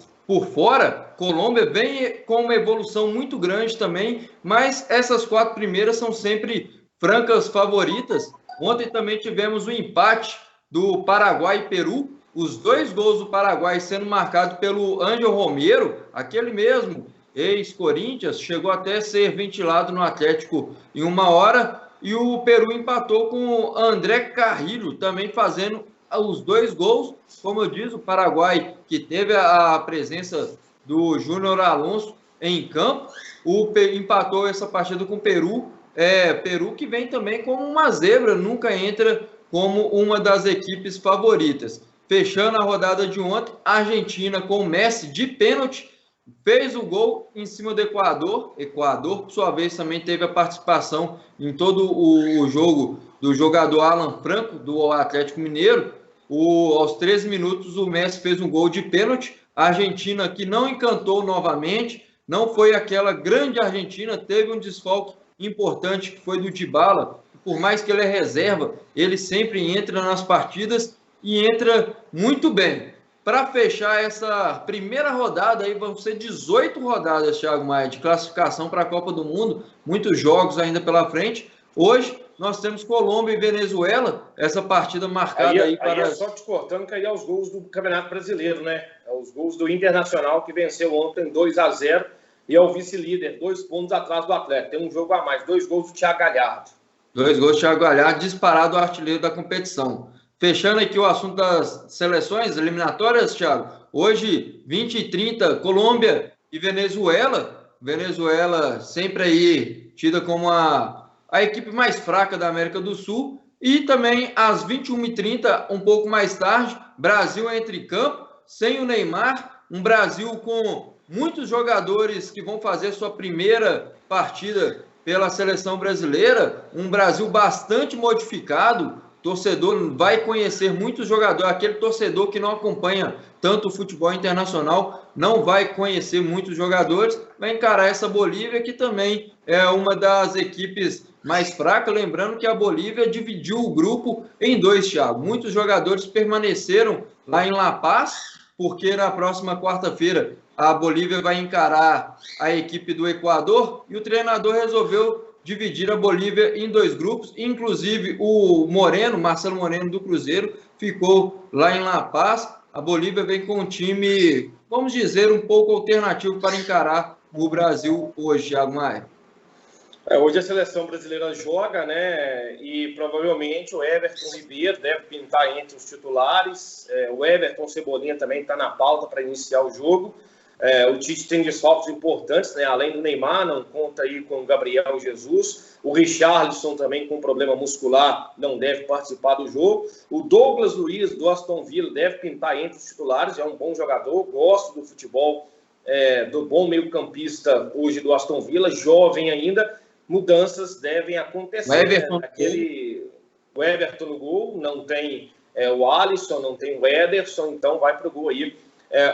fora. Colômbia vem com uma evolução muito grande também, mas essas 4 primeiras são sempre francas favoritas. Ontem também tivemos o empate do Paraguai e Peru, os 2 gols do Paraguai sendo marcados pelo Ángel Romero, aquele mesmo ex-Corinthians, chegou até a ser ventilado no Atlético em 1 hora, e o Peru empatou com o André Carrillo, também fazendo os 2 gols. Como eu disse, o Paraguai, que teve a presença do Júnior Alonso em campo, empatou essa partida com o Peru. Peru que vem também como uma zebra, nunca entra como uma das equipes favoritas. Fechando a rodada de ontem, a Argentina com o Messi de pênalti fez o gol em cima do Equador. Equador, por sua vez, também teve a participação em todo o jogo do jogador Alan Franco, do Atlético Mineiro. Aos 13 minutos, o Messi fez um gol de pênalti. A A Argentina que não encantou novamente, não foi aquela grande Argentina, teve um desfalque importante que foi do Dybala. Por mais que ele é reserva, ele sempre entra nas partidas e entra muito bem. Para fechar essa primeira rodada, aí vão ser 18 rodadas, Thiago Maia, de classificação para a Copa do Mundo, muitos jogos ainda pela frente. Hoje nós temos Colômbia e Venezuela, essa partida marcada aí para... Aí é só te cortando que aí é os gols do Campeonato Brasileiro, né? É os gols do Internacional, que venceu ontem 2-0 e é o vice-líder, 2 pontos atrás do Atlético. Tem um jogo a mais, 2 gols do Thiago Galhardo. 2 gols do Thiago Galhardo, disparado o artilheiro da competição. Fechando aqui o assunto das seleções eliminatórias, Thiago. Hoje, 20h30, Colômbia e Venezuela. Venezuela sempre aí tida como a equipe mais fraca da América do Sul. E também às 21h30, um pouco mais tarde, Brasil entre campo, sem o Neymar. Um Brasil com muitos jogadores que vão fazer sua primeira partida pela seleção brasileira. Um Brasil bastante modificado. Torcedor vai conhecer muitos jogadores. Aquele torcedor que não acompanha tanto o futebol internacional não vai conhecer muitos jogadores. Vai encarar essa Bolívia, que também é uma das equipes mais fracas. Lembrando que a Bolívia dividiu o grupo em 2, Thiago. Muitos jogadores permaneceram lá em La Paz, porque na próxima quarta-feira a Bolívia vai encarar a equipe do Equador e o treinador resolveu dividir a Bolívia em 2 grupos, inclusive o Moreno, Marcelo Moreno do Cruzeiro, ficou lá em La Paz. A Bolívia vem com um time, vamos dizer, um pouco alternativo para encarar o Brasil hoje, Thiago Maia. Hoje a seleção brasileira joga, né? E provavelmente o Everton Ribeiro deve pintar entre os titulares. O Everton Cebolinha também está na pauta para iniciar o jogo. O Tite tem desfalques importantes, né? Além do Neymar, não conta aí com o Gabriel Jesus. O Richarlison também com problema muscular não deve participar do jogo. O Douglas Luiz, do Aston Villa, deve pintar entre os titulares. É um bom jogador, gosto do futebol, do bom meio-campista hoje do Aston Villa, jovem ainda. Mudanças devem acontecer. O Everton no gol, não tem o Alisson, não tem o Ederson, então vai para o gol aí.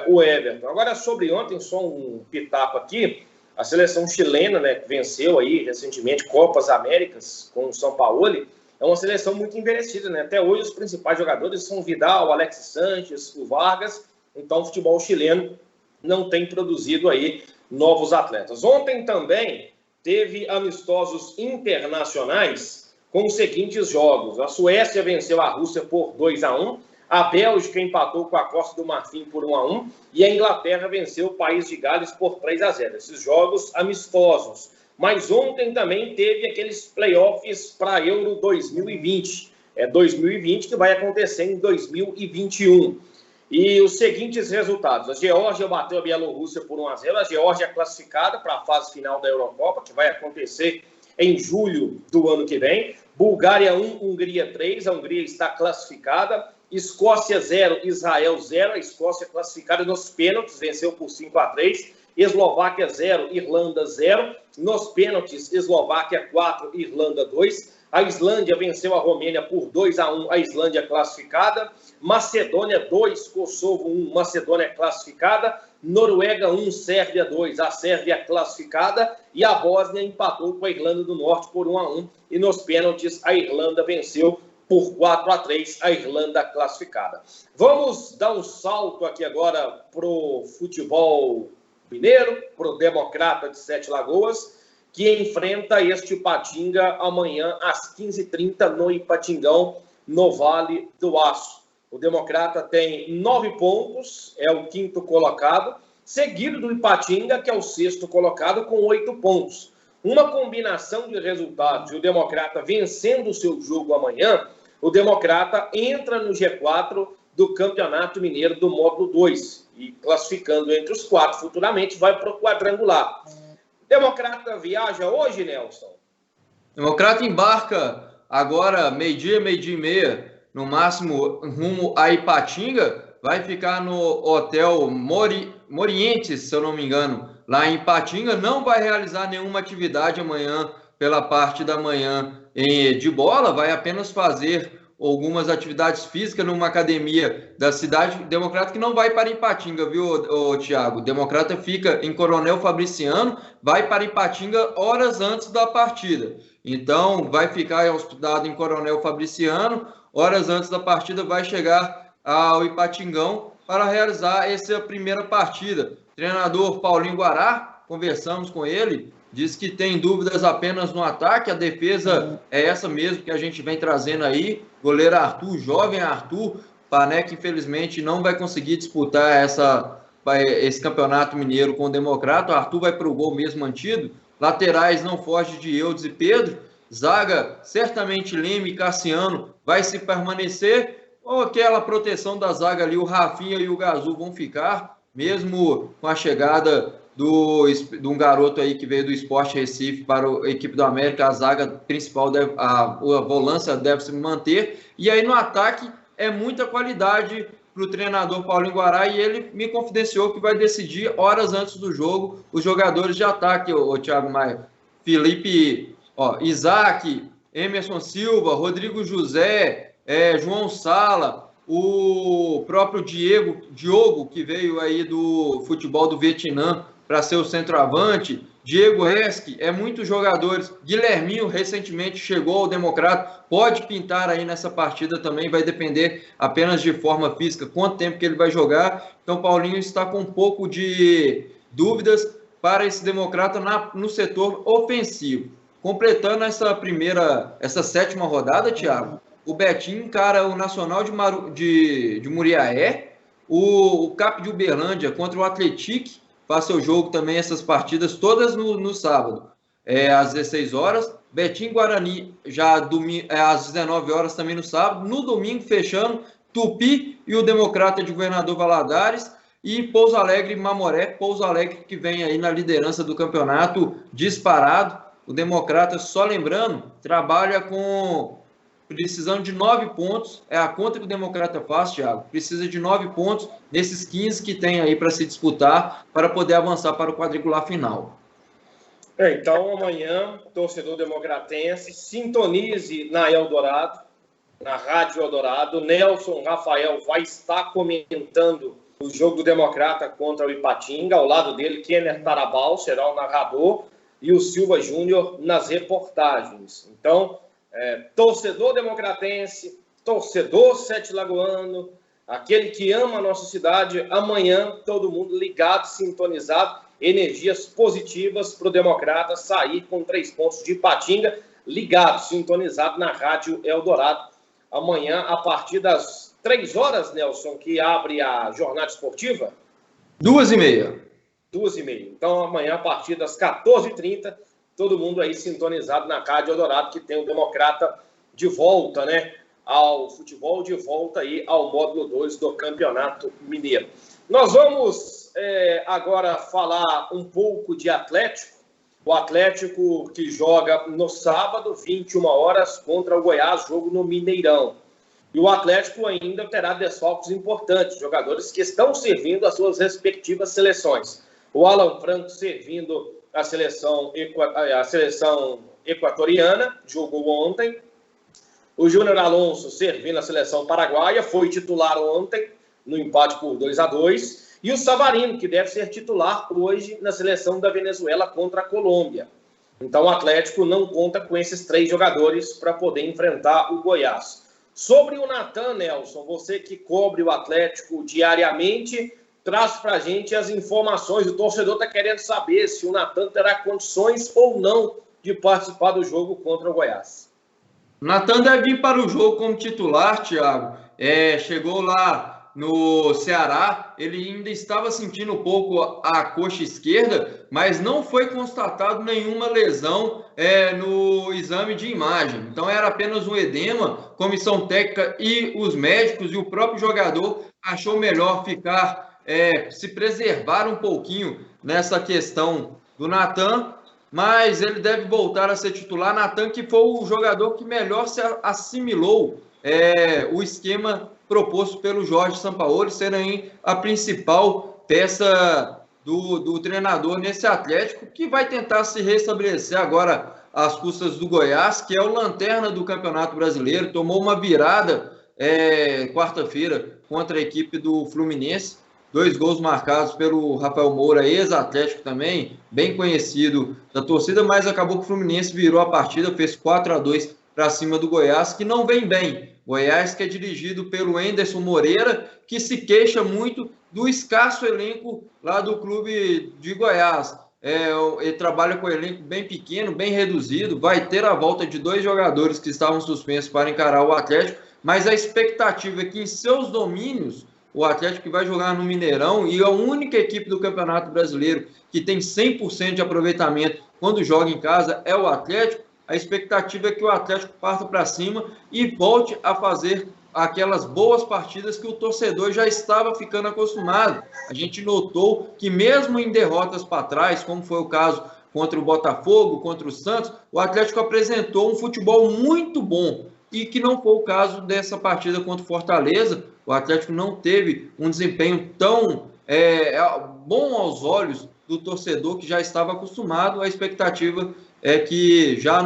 O Everton. Agora, sobre ontem, só um pitaco aqui, a seleção chilena, né, que venceu aí recentemente Copas Américas com o São Paulo, é uma seleção muito envelhecida, né? Até hoje os principais jogadores são o Vidal, o Alexis Sanches, o Vargas, então o futebol chileno não tem produzido aí novos atletas. Ontem também teve amistosos internacionais com os seguintes jogos. A Suécia venceu a Rússia por 2-1, a Bélgica empatou com a Costa do Marfim por 1-1 e a Inglaterra venceu o País de Gales por 3-0. Esses jogos amistosos. Mas ontem também teve aqueles playoffs para Euro 2020. 2020 que vai acontecer em 2021. E os seguintes resultados. A Geórgia bateu a Bielorrússia por 1-0. A Geórgia é classificada para a fase final da Eurocopa, que vai acontecer em julho do ano que vem. Bulgária 1, Hungria 3. A Hungria está classificada. Escócia 0, Israel 0, a Escócia classificada nos pênaltis, venceu por 5-3, Eslováquia 0, Irlanda 0, nos pênaltis, Eslováquia 4, Irlanda 2, a Islândia venceu a Romênia por 2-1, a Islândia classificada, Macedônia 2, Kosovo 1, Macedônia classificada, Noruega 1, Sérvia 2, a Sérvia classificada, e a Bósnia empatou com a Irlanda do Norte por 1-1, e nos pênaltis a Irlanda venceu por 4-3, a Irlanda classificada. Vamos dar um salto aqui agora para o futebol mineiro, para o Democrata de Sete Lagoas, que enfrenta este Ipatinga amanhã às 15h30 no Ipatingão, no Vale do Aço. O Democrata tem 9 pontos, é o 5º colocado, seguido do Ipatinga, que é o 6º colocado, com 8 pontos. Uma combinação de resultados, e o Democrata vencendo o seu jogo amanhã, o Democrata entra no G4 do Campeonato Mineiro do Módulo 2 e classificando entre os 4 futuramente vai para o quadrangular. Democrata viaja hoje, Nelson? Democrata embarca agora meio-dia e meia, no máximo rumo a Ipatinga, vai ficar no Hotel Morientes, se eu não me engano, lá em Ipatinga, não vai realizar nenhuma atividade amanhã pela parte da manhã de bola, vai apenas fazer algumas atividades físicas numa academia da cidade. Democrata que não vai para Ipatinga, viu, Thiago? Democrata fica em Coronel Fabriciano, vai para Ipatinga horas antes da partida. Então, vai ficar hospedado em Coronel Fabriciano, horas antes da partida vai chegar ao Ipatingão para realizar essa primeira partida. Treinador Paulinho Guará, conversamos com ele, diz que tem dúvidas apenas no ataque, a defesa é essa mesmo que a gente vem trazendo aí, goleiro Arthur, jovem Arthur, Paneca infelizmente não vai conseguir disputar esse campeonato mineiro com o Democrata, o Arthur vai para o gol mesmo mantido, laterais não foge de Eudes e Pedro, zaga certamente Leme e Cassiano vai se permanecer, ou aquela proteção da zaga ali, o Rafinha e o Gazu vão ficar, mesmo com a chegada de um garoto aí que veio do Sport Recife para a equipe do América, a zaga principal, a volância deve se manter, e aí no ataque é muita qualidade para o treinador Paulinho Guará, e ele me confidenciou que vai decidir horas antes do jogo os jogadores de ataque, o Thiago Maia, Felipe, Isaac, Emerson Silva, Rodrigo José, João Sala, o próprio Diogo, que veio aí do futebol do Vietnã para ser o centroavante, Diego Esque, muitos jogadores, Guilherminho recentemente chegou ao Democrata, pode pintar aí nessa partida também, vai depender apenas de forma física, quanto tempo que ele vai jogar, então Paulinho está com um pouco de dúvidas para esse Democrata no setor ofensivo. Completando essa sétima rodada, Thiago, o Betinho encara o Nacional de Muriaé, o Cap de Uberlândia contra o Atlético, faz seu jogo também, essas partidas todas no sábado, às 16 horas. Betim Guarani, já às 19 horas também no sábado. No domingo, fechando, Tupi e o Democrata de Governador Valadares. E Pouso Alegre e Mamoré. Pouso Alegre que vem aí na liderança do campeonato disparado. O Democrata, só lembrando, trabalha precisando de 9 pontos, é a conta que o Democrata faz, Thiago, precisa de 9 pontos nesses 15 que tem aí para se disputar, para poder avançar para o quadrangular final. Então, amanhã, torcedor democratense, sintonize na Eldorado, na Rádio Eldorado. Nelson Rafael vai estar comentando o jogo do Democrata contra o Ipatinga, ao lado dele, Kenner Tarabal será o narrador, e o Silva Júnior nas reportagens. Então, torcedor democratense, torcedor sete-lagoano, aquele que ama a nossa cidade, amanhã todo mundo ligado, sintonizado, energias positivas para o Democrata sair com 3 pontos de Ipatinga, ligado, sintonizado na Rádio Eldorado. Amanhã, a partir das 3 horas, Nelson, que abre a jornada esportiva? 2h30. 2h30. Então, amanhã, a partir das 14h30, todo mundo aí sintonizado na Rádio Eldorado, que tem o Democrata de volta, né? Ao futebol, de volta aí ao módulo 2 do Campeonato Mineiro. Nós vamos agora falar um pouco de Atlético. O Atlético que joga no sábado, 21 horas, contra o Goiás, jogo no Mineirão. E o Atlético ainda terá desfalques importantes, jogadores que estão servindo as suas respectivas seleções. O Alan Franco servindo a seleção equatoriana, jogou ontem. O Júnior Alonso servindo a seleção paraguaia, foi titular ontem, no empate por 2-2. E o Savarino, que deve ser titular hoje na seleção da Venezuela contra a Colômbia. Então o Atlético não conta com esses 3 jogadores para poder enfrentar o Goiás. Sobre o Natan, Nelson, você que cobre o Atlético diariamente, traz para a gente as informações. O torcedor está querendo saber se o Natan terá condições ou não de participar do jogo contra o Goiás. O Natan deve vir para o jogo como titular, Thiago. Chegou lá no Ceará, ele ainda estava sentindo um pouco a coxa esquerda, mas não foi constatado nenhuma lesão no exame de imagem. Então era apenas um edema, comissão técnica e os médicos e o próprio jogador achou melhor ficar, se preservar um pouquinho nessa questão do Natan, mas ele deve voltar a ser titular. Natan, que foi o jogador que melhor se assimilou o esquema proposto pelo Jorge Sampaoli, sendo aí a principal peça do treinador nesse Atlético, que vai tentar se restabelecer agora às custas do Goiás, que é o lanterna do Campeonato Brasileiro, tomou uma virada quarta-feira contra a equipe do Fluminense, 2 gols marcados pelo Rafael Moura, ex-Atlético também, bem conhecido da torcida, mas acabou que o Fluminense virou a partida, fez 4-2 para cima do Goiás, que não vem bem. Goiás que é dirigido pelo Enderson Moreira, que se queixa muito do escasso elenco lá do clube de Goiás. Ele trabalha com um elenco bem pequeno, bem reduzido, vai ter a volta de 2 jogadores que estavam suspensos para encarar o Atlético, mas a expectativa é que em seus domínios, o Atlético que vai jogar no Mineirão, e a única equipe do Campeonato Brasileiro que tem 100% de aproveitamento quando joga em casa é o Atlético, a expectativa é que o Atlético parta para cima e volte a fazer aquelas boas partidas que o torcedor já estava ficando acostumado. A gente notou que mesmo em derrotas para trás, como foi o caso contra o Botafogo, contra o Santos, o Atlético apresentou um futebol muito bom, e que não foi o caso dessa partida contra o Fortaleza. O Atlético não teve um desempenho tão bom aos olhos do torcedor que já estava acostumado. A expectativa é que já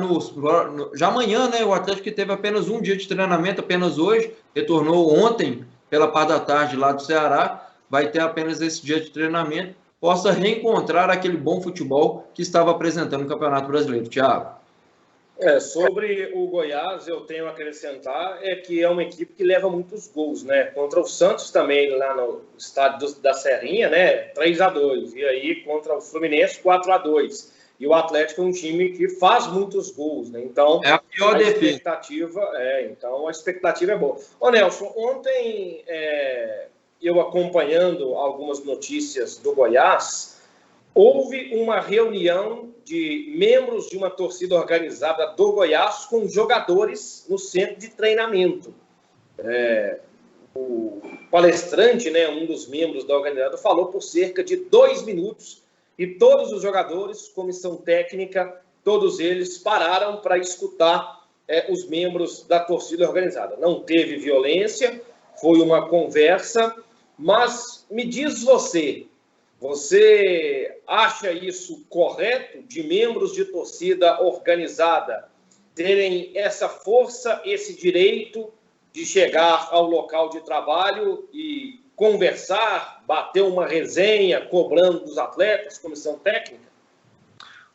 amanhã, né, o Atlético que teve apenas um dia de treinamento, apenas hoje, retornou ontem pela parte da tarde lá do Ceará, vai ter apenas esse dia de treinamento, possa reencontrar aquele bom futebol que estava apresentando no Campeonato Brasileiro. Thiago. Sobre o Goiás, eu tenho a acrescentar que é uma equipe que leva muitos gols, né? Contra o Santos também, lá no estádio da Serrinha, né? 3-2. E aí, contra o Fluminense, 4-2. E o Atlético é um time que faz muitos gols, né? Então, é a pior defesa. Então, a expectativa é boa. Ô, Nelson, ontem, eu acompanhando algumas notícias do Goiás, houve uma reunião de membros de uma torcida organizada do Goiás com jogadores no centro de treinamento. O palestrante, né, um dos membros da organizada, falou por cerca de 2 minutos e todos os jogadores, comissão técnica, todos eles pararam para escutar os membros da torcida organizada. Não teve violência, foi uma conversa, mas me diz você acha isso correto de membros de torcida organizada terem essa força, esse direito de chegar ao local de trabalho e conversar, bater uma resenha, cobrando dos atletas, comissão técnica?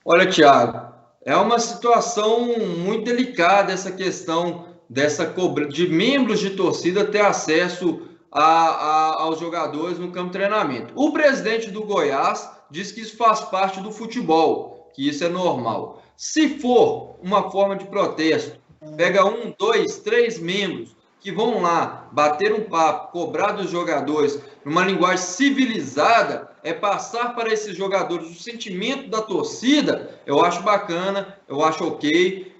Olha, Thiago, é uma situação muito delicada essa questão de membros de torcida ter acesso aos jogadores no campo de treinamento. O presidente do Goiás diz que isso faz parte do futebol, que isso é normal. Se for uma forma de protesto, pega 1, 2, 3 membros que vão lá bater um papo, cobrar dos jogadores numa linguagem civilizada, passar para esses jogadores o sentimento da torcida, eu acho bacana, eu acho ok,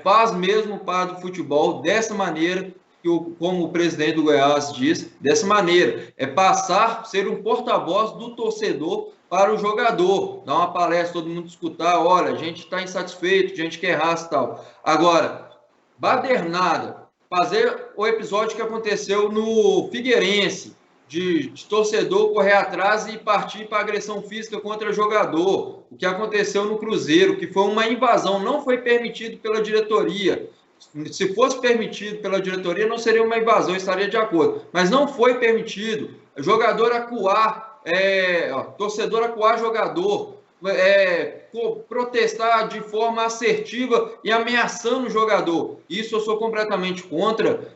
faz mesmo parte do futebol dessa maneira, como o presidente do Goiás diz, dessa maneira, passar, ser um porta-voz do torcedor para o jogador, dar uma palestra, todo mundo escutar, olha, a gente está insatisfeito, a gente quer raça e tal. Agora, badernada, fazer o episódio que aconteceu no Figueirense, de torcedor correr atrás e partir para agressão física contra jogador, o que aconteceu no Cruzeiro, que foi uma invasão, não foi permitido pela diretoria. Se fosse permitido pela diretoria, não seria uma invasão, estaria de acordo. Mas não foi permitido. Jogador acuar, torcedor acuar jogador, protestar de forma assertiva e ameaçando o jogador. Isso eu sou completamente contra.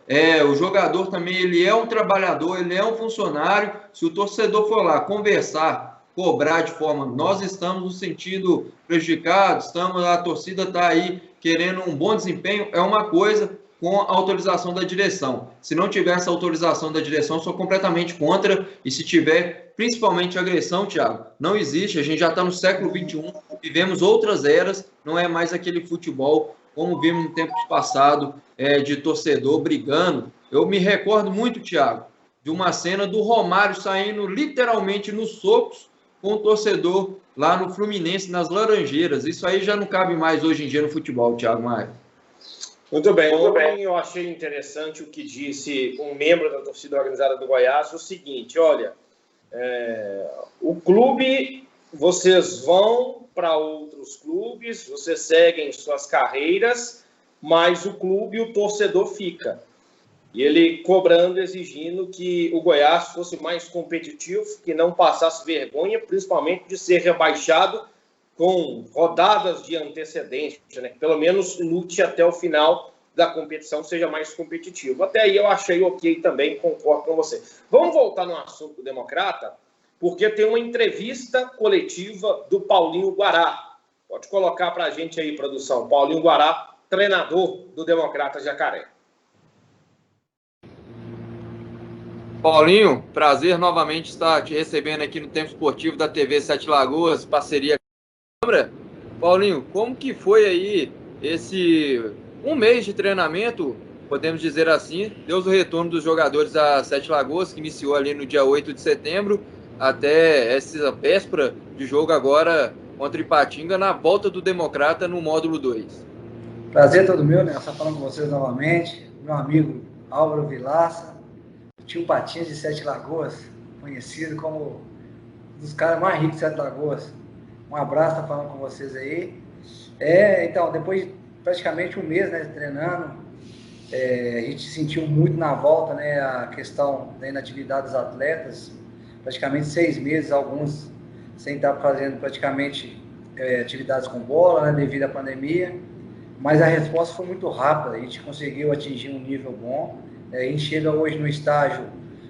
O jogador também, ele é um trabalhador, ele é um funcionário. Se o torcedor for lá conversar, cobrar de forma... Nós estamos no sentido prejudicado, a torcida está aí querendo um bom desempenho, é uma coisa, com a autorização da direção. Se não tiver essa autorização da direção, sou completamente contra, e se tiver, principalmente agressão, Thiago, não existe, a gente já está no século XXI, vivemos outras eras, não é mais aquele futebol como vimos no tempo passado, de torcedor brigando. Eu me recordo muito, Thiago, de uma cena do Romário saindo literalmente nos socos com o torcedor lá no Fluminense, nas Laranjeiras. Isso aí já não cabe mais hoje em dia no futebol, Thiago Maia. Muito bem. Ontem eu achei interessante o que disse um membro da torcida organizada do Goiás, o seguinte, olha, o clube, vocês vão para outros clubes, vocês seguem suas carreiras, mas o clube e o torcedor fica. E ele cobrando, exigindo que o Goiás fosse mais competitivo, que não passasse vergonha, principalmente de ser rebaixado com rodadas de antecedência, né? Que pelo menos lute até o final da competição, seja mais competitivo. Até aí eu achei ok também, concordo com você. Vamos voltar no assunto do Democrata, porque tem uma entrevista coletiva do Paulinho Guará. Pode colocar para a gente aí, produção. Paulinho Guará, treinador do Democrata Jacaré. Paulinho, prazer novamente estar te recebendo aqui no Tempo Esportivo da TV Sete Lagoas, parceria com a Câmara. Paulinho, como que foi aí esse um mês de treinamento, podemos dizer assim, deu o retorno dos jogadores a Sete Lagoas, que iniciou ali no dia 8 de setembro, até essa véspera de jogo agora contra Ipatinga, na volta do Democrata no módulo 2. Prazer todo meu, né? Estar falando com vocês novamente, meu amigo Álvaro Vilaça, o tio Patinhas de Sete Lagoas, conhecido como um dos caras mais ricos de Sete Lagoas. Um abraço, tá falando com vocês aí. Então, depois de praticamente um mês, né, treinando, a gente sentiu muito na volta, né, a questão da inatividade dos atletas, praticamente 6 meses, alguns sem estar fazendo praticamente atividades com bola, né, devido à pandemia, mas a resposta foi muito rápida, a gente conseguiu atingir um nível bom, a gente chega hoje no estágio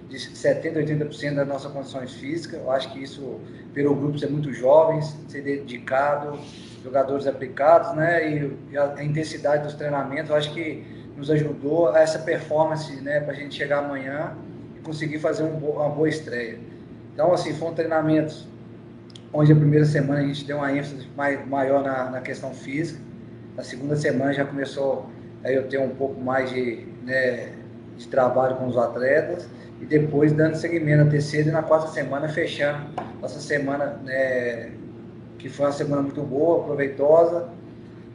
de 70%, 80% das nossas condições físicas. Eu acho que isso, pelo grupo ser muito jovens, ser dedicado, jogadores aplicados, né, e a intensidade dos treinamentos, eu acho que nos ajudou a essa performance, né, para a gente chegar amanhã e conseguir fazer uma boa estreia. Então, assim, foram treinamentos onde a primeira semana a gente deu uma ênfase maior na questão física, na segunda semana já começou a eu ter um pouco mais de trabalho com os atletas, e depois dando seguimento na terceira e na quarta semana, fechando essa semana, que foi uma semana muito boa, proveitosa,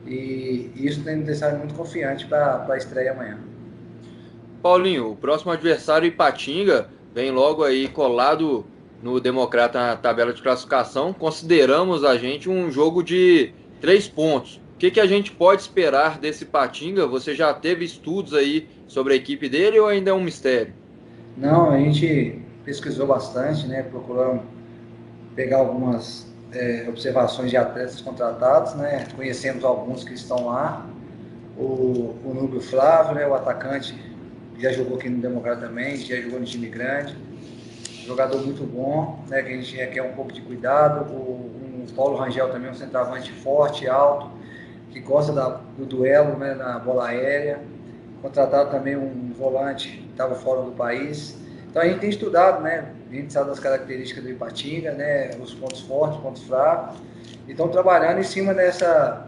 e isso tem me deixado muito confiante para a estreia amanhã. Paulinho, o próximo adversário, Ipatinga, vem logo aí colado no Democrata na tabela de classificação. Consideramos a gente um jogo de 3 pontos. O que a gente pode esperar desse Ipatinga? Você já teve estudos aí sobre a equipe dele ou ainda é um mistério? Não, a gente pesquisou bastante, né? Procuramos pegar algumas observações de atletas contratados, né? Conhecemos alguns que estão lá. O Núbio Flávio, né? O atacante, já jogou aqui no Democrata também, já jogou no time grande. Jogador muito bom, né? Que a gente requer um pouco de cuidado. O Paulo Rangel também, um centroavante forte, alto, que gosta do duelo, né? Na bola aérea. Contratado também um volante que estava fora do país. Então a gente tem estudado, né? A gente sabe das características do Ipatinga, né? Os pontos fortes, os pontos fracos. E estão trabalhando em cima dessa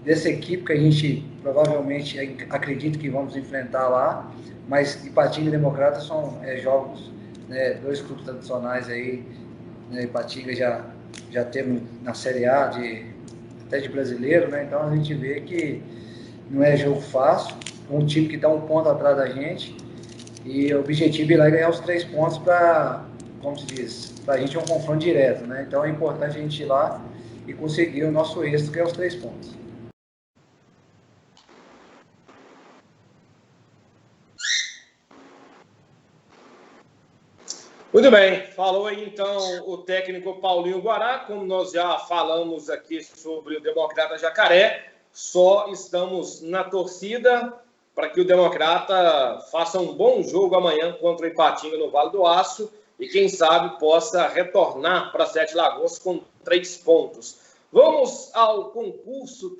equipe que a gente provavelmente acredita que vamos enfrentar lá. Mas Ipatinga e Democrata são jogos, né? 2 clubes tradicionais aí. Né? Ipatinga já temos na Série A até de brasileiro, né? Então a gente vê que não é jogo fácil. Um time que está um ponto atrás da gente, e o objetivo é ir lá e ganhar os 3 pontos para, como se diz, para a gente é um confronto direto, né? Então é importante a gente ir lá e conseguir o nosso êxito, que é os 3 pontos. Muito bem, falou aí então o técnico Paulinho Guará. Como nós já falamos aqui sobre o Democrata Jacaré, só estamos na torcida para que o Democrata faça um bom jogo amanhã contra o Ipatinga no Vale do Aço e, quem sabe, possa retornar para Sete Lagoas com 3 pontos. Vamos ao concurso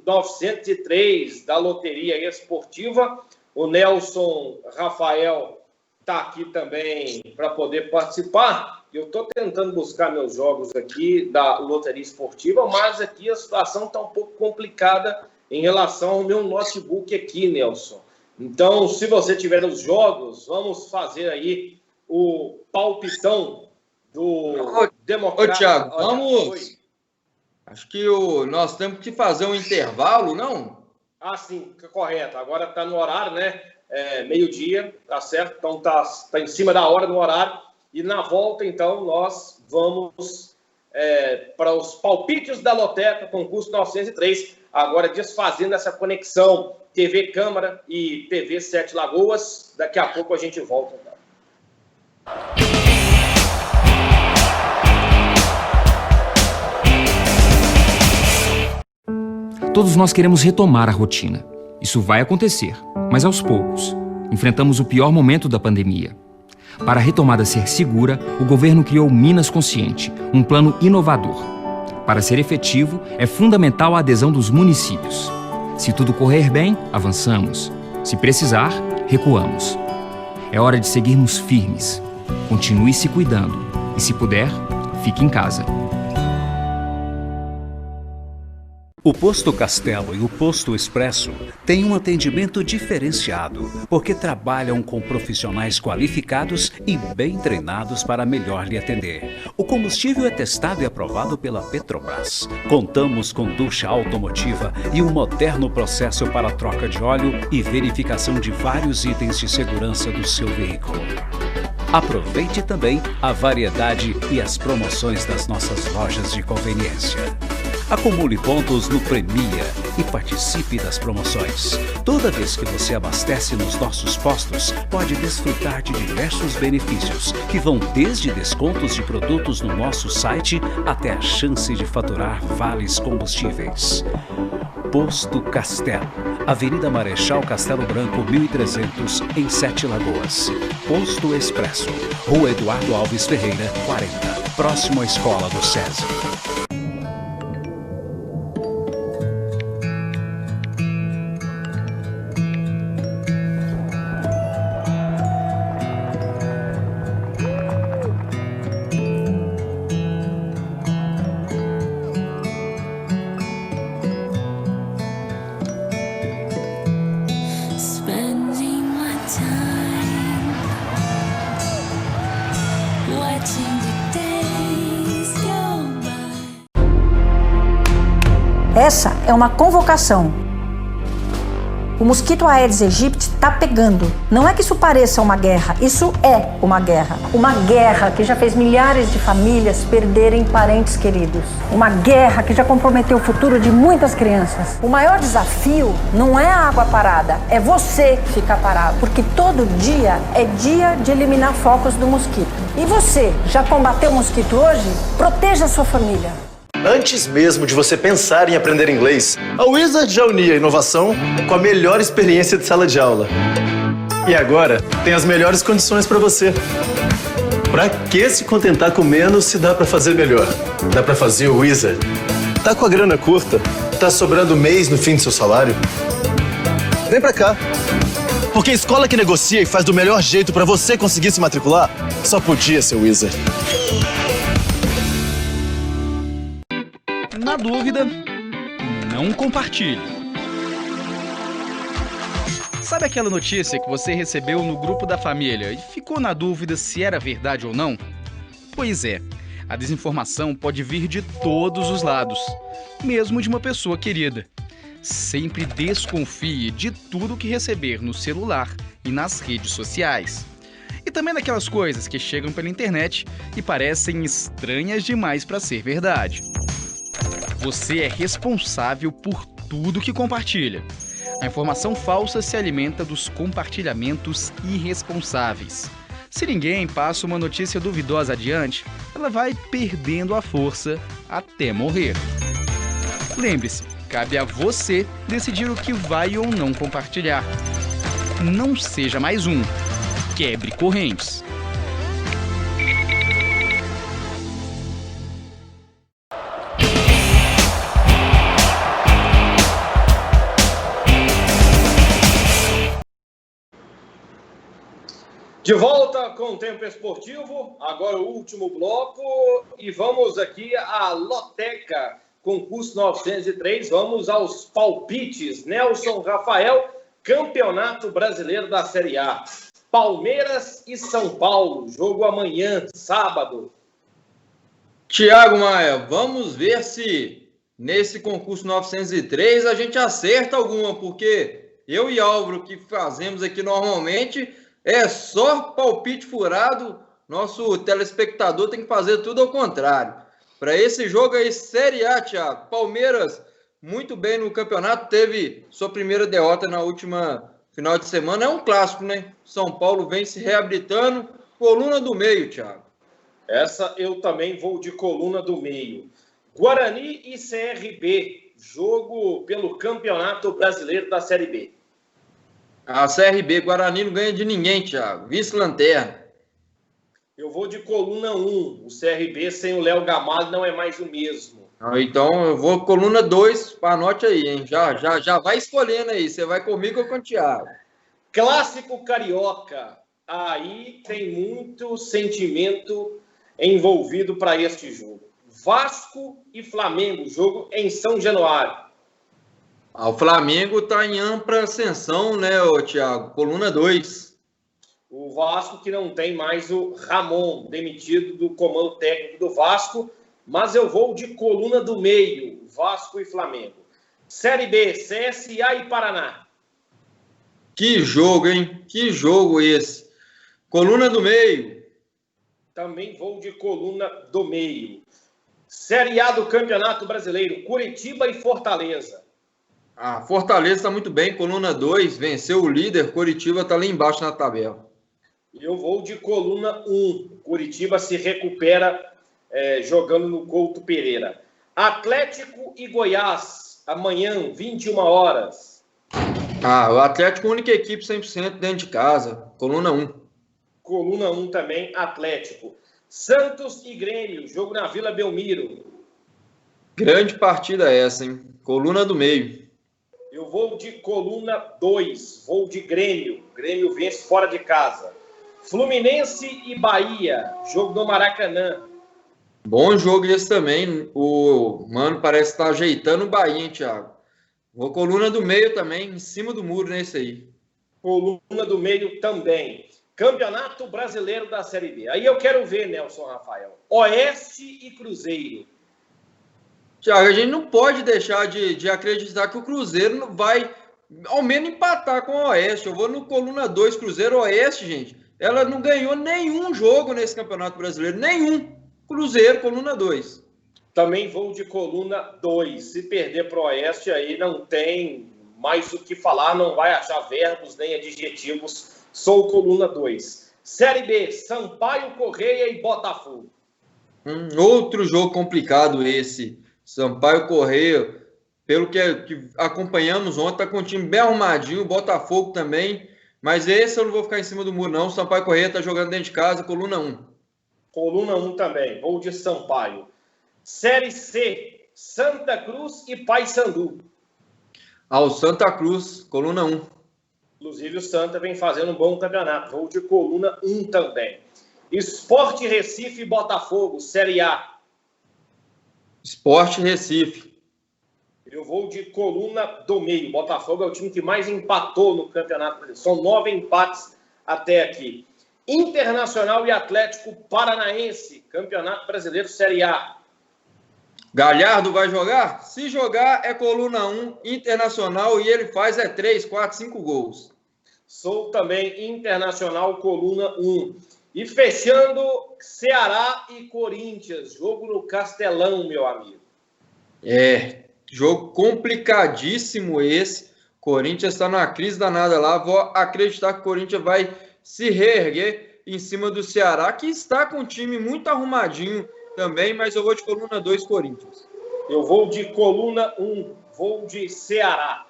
903 da Loteria Esportiva. O Nelson Rafael está aqui também para poder participar. Eu estou tentando buscar meus jogos aqui da Loteria Esportiva, mas aqui a situação está um pouco complicada em relação ao meu notebook aqui, Nelson. Então, se você tiver os jogos, vamos fazer aí o palpitão do Democrata. Ô, Thiago, vamos... Acho que nós temos que fazer um intervalo, não? Ah, sim, correto. Agora está no horário, né? Meio-dia, tá certo? Então tá em cima da hora do horário. E na volta, então, nós vamos para os palpites da Loteca, concurso 903, agora desfazendo essa conexão TV Câmara e TV Sete Lagoas. Daqui a pouco a gente volta. Todos nós queremos retomar a rotina. Isso vai acontecer, mas aos poucos. Enfrentamos o pior momento da pandemia. Para a retomada ser segura, o governo criou Minas Consciente, um plano inovador. Para ser efetivo, é fundamental a adesão dos municípios. Se tudo correr bem, avançamos. Se precisar, recuamos. É hora de seguirmos firmes. Continue se cuidando. E se puder, fique em casa. O Posto Castelo e o Posto Expresso têm um atendimento diferenciado, porque trabalham com profissionais qualificados e bem treinados para melhor lhe atender. O combustível é testado e aprovado pela Petrobras. Contamos com ducha automotiva e um moderno processo para troca de óleo e verificação de vários itens de segurança do seu veículo. Aproveite também a variedade e as promoções das nossas lojas de conveniência. Acumule pontos no Premia e participe das promoções. Toda vez que você abastece nos nossos postos, pode desfrutar de diversos benefícios, que vão desde descontos de produtos no nosso site até a chance de faturar vales combustíveis. Posto Castelo, Avenida Marechal Castelo Branco, 1300, em Sete Lagoas. Posto Expresso, Rua Eduardo Alves Ferreira, 40, próximo à Escola do SESI. Essa é uma convocação. O mosquito Aedes aegypti está pegando. Não é que isso pareça uma guerra, isso é uma guerra. Uma guerra que já fez milhares de famílias perderem parentes queridos. Uma guerra que já comprometeu o futuro de muitas crianças. O maior desafio não é a água parada, é você ficar parado. Porque todo dia é dia de eliminar focos do mosquito. E você, já combateu o mosquito hoje? Proteja a sua família. Antes mesmo de você pensar em aprender inglês, a Wizard já unia a inovação com a melhor experiência de sala de aula. E agora tem as melhores condições para você. Pra que se contentar com menos se dá pra fazer melhor? Dá pra fazer o Wizard. Tá com a grana curta? Tá sobrando mês no fim do seu salário? Vem pra cá. Porque a escola que negocia e faz do melhor jeito pra você conseguir se matricular, só podia ser o Wizard. Na dúvida, não compartilhe. Sabe aquela notícia que você recebeu no grupo da família e ficou na dúvida se era verdade ou não? Pois é, a desinformação pode vir de todos os lados, mesmo de uma pessoa querida. Sempre desconfie de tudo que receber no celular e nas redes sociais. E também daquelas coisas que chegam pela internet e parecem estranhas demais para ser verdade. Você é responsável por tudo que compartilha. A informação falsa se alimenta dos compartilhamentos irresponsáveis. Se ninguém passa uma notícia duvidosa adiante, ela vai perdendo a força até morrer. Lembre-se, cabe a você decidir o que vai ou não compartilhar. Não seja mais um. Quebre correntes. De volta com o Tempo Esportivo, agora o último bloco, e vamos aqui à Loteca, concurso 903, vamos aos palpites. Nelson Rafael, Campeonato Brasileiro da Série A. Palmeiras e São Paulo, jogo amanhã, sábado. Thiago Maia, vamos ver se nesse concurso 903 a gente acerta alguma, porque eu e Álvaro, que fazemos aqui normalmente, é só palpite furado. Nosso telespectador tem que fazer tudo ao contrário. Para esse jogo aí, Série A, Thiago, Palmeiras muito bem no campeonato, teve sua primeira derrota na última final de semana. É um clássico, né? São Paulo vem se reabilitando. Coluna do meio, Thiago. Essa eu também vou de coluna do meio. Guarani e CRB, jogo pelo Campeonato Brasileiro da Série B. A CRB, Guarani não ganha de ninguém, Thiago. Vice-lanterna. Eu vou de coluna 1. O CRB sem o Léo Gamalho não é mais o mesmo. Então eu vou coluna 2, anote aí, hein? Já vai escolhendo aí. Você vai comigo ou com o Thiago? Clássico carioca. Aí tem muito sentimento envolvido para este jogo. Vasco e Flamengo, jogo em São Januário. O Flamengo está em ampla ascensão, né, Thiago? Coluna 2. O Vasco que não tem mais o Ramon, demitido do comando técnico do Vasco, mas eu vou de coluna do meio, Vasco e Flamengo. Série B, CSA e Paraná. Que jogo, hein? Que jogo esse. Coluna do meio. Também vou de coluna do meio. Série A do Campeonato Brasileiro, Curitiba e Fortaleza. Fortaleza está muito bem, coluna 2, venceu o líder, Curitiba está lá embaixo na tabela. Eu vou de coluna 1, Curitiba se recupera jogando no Couto Pereira. Atlético e Goiás, amanhã, 21 horas. O Atlético é a única equipe 100% dentro de casa, coluna 1. Coluna 1 também, Atlético. Santos e Grêmio, jogo na Vila Belmiro. Grande partida essa, hein? Coluna do meio. Eu vou de coluna 2, vou de Grêmio. Grêmio vence fora de casa. Fluminense e Bahia, jogo no Maracanã. Bom jogo esse também. O Mano parece estar ajeitando o Bahia, hein, Thiago? Vou coluna do meio também, em cima do muro nesse aí. Coluna do meio também. Campeonato Brasileiro da Série B. Aí eu quero ver, Nelson Rafael. Oeste e Cruzeiro. Thiago, a gente não pode deixar de acreditar que o Cruzeiro vai, ao menos, empatar com o Oeste. Eu vou no coluna 2, Cruzeiro Oeste, gente. Ela não ganhou nenhum jogo nesse Campeonato Brasileiro. Nenhum. Cruzeiro, coluna 2. Também vou de coluna 2. Se perder para o Oeste, aí não tem mais o que falar. Não vai achar verbos nem adjetivos. Sou coluna 2. Série B, Sampaio Correia e Botafogo. Outro jogo complicado esse. Sampaio Correia, pelo que acompanhamos ontem, está com um time bem arrumadinho. Botafogo também. Mas esse eu não vou ficar em cima do muro, não. Sampaio Correia está jogando dentro de casa, coluna 1. Coluna 1 também. Vou de Sampaio. Série C, Santa Cruz e Paysandu. O Santa Cruz, coluna 1. Inclusive o Santa vem fazendo um bom campeonato. Vou de coluna 1 também. Sport Recife e Botafogo, Série A. Sport Recife. Eu vou de coluna do meio. Botafogo é o time que mais empatou no campeonato. São 9 empates até aqui. Internacional e Atlético Paranaense, Campeonato Brasileiro Série A. Galhardo vai jogar? Se jogar, é coluna 1, Internacional, e ele faz 3, 4, 5 gols. Sou também Internacional, coluna 1. E fechando, Ceará e Corinthians, jogo no Castelão, meu amigo. Jogo complicadíssimo esse. Corinthians está na crise danada lá. Vou acreditar que o Corinthians vai se reerguer em cima do Ceará, que está com um time muito arrumadinho também, mas eu vou de coluna 2, Corinthians. Eu vou de coluna 1, vou de Ceará.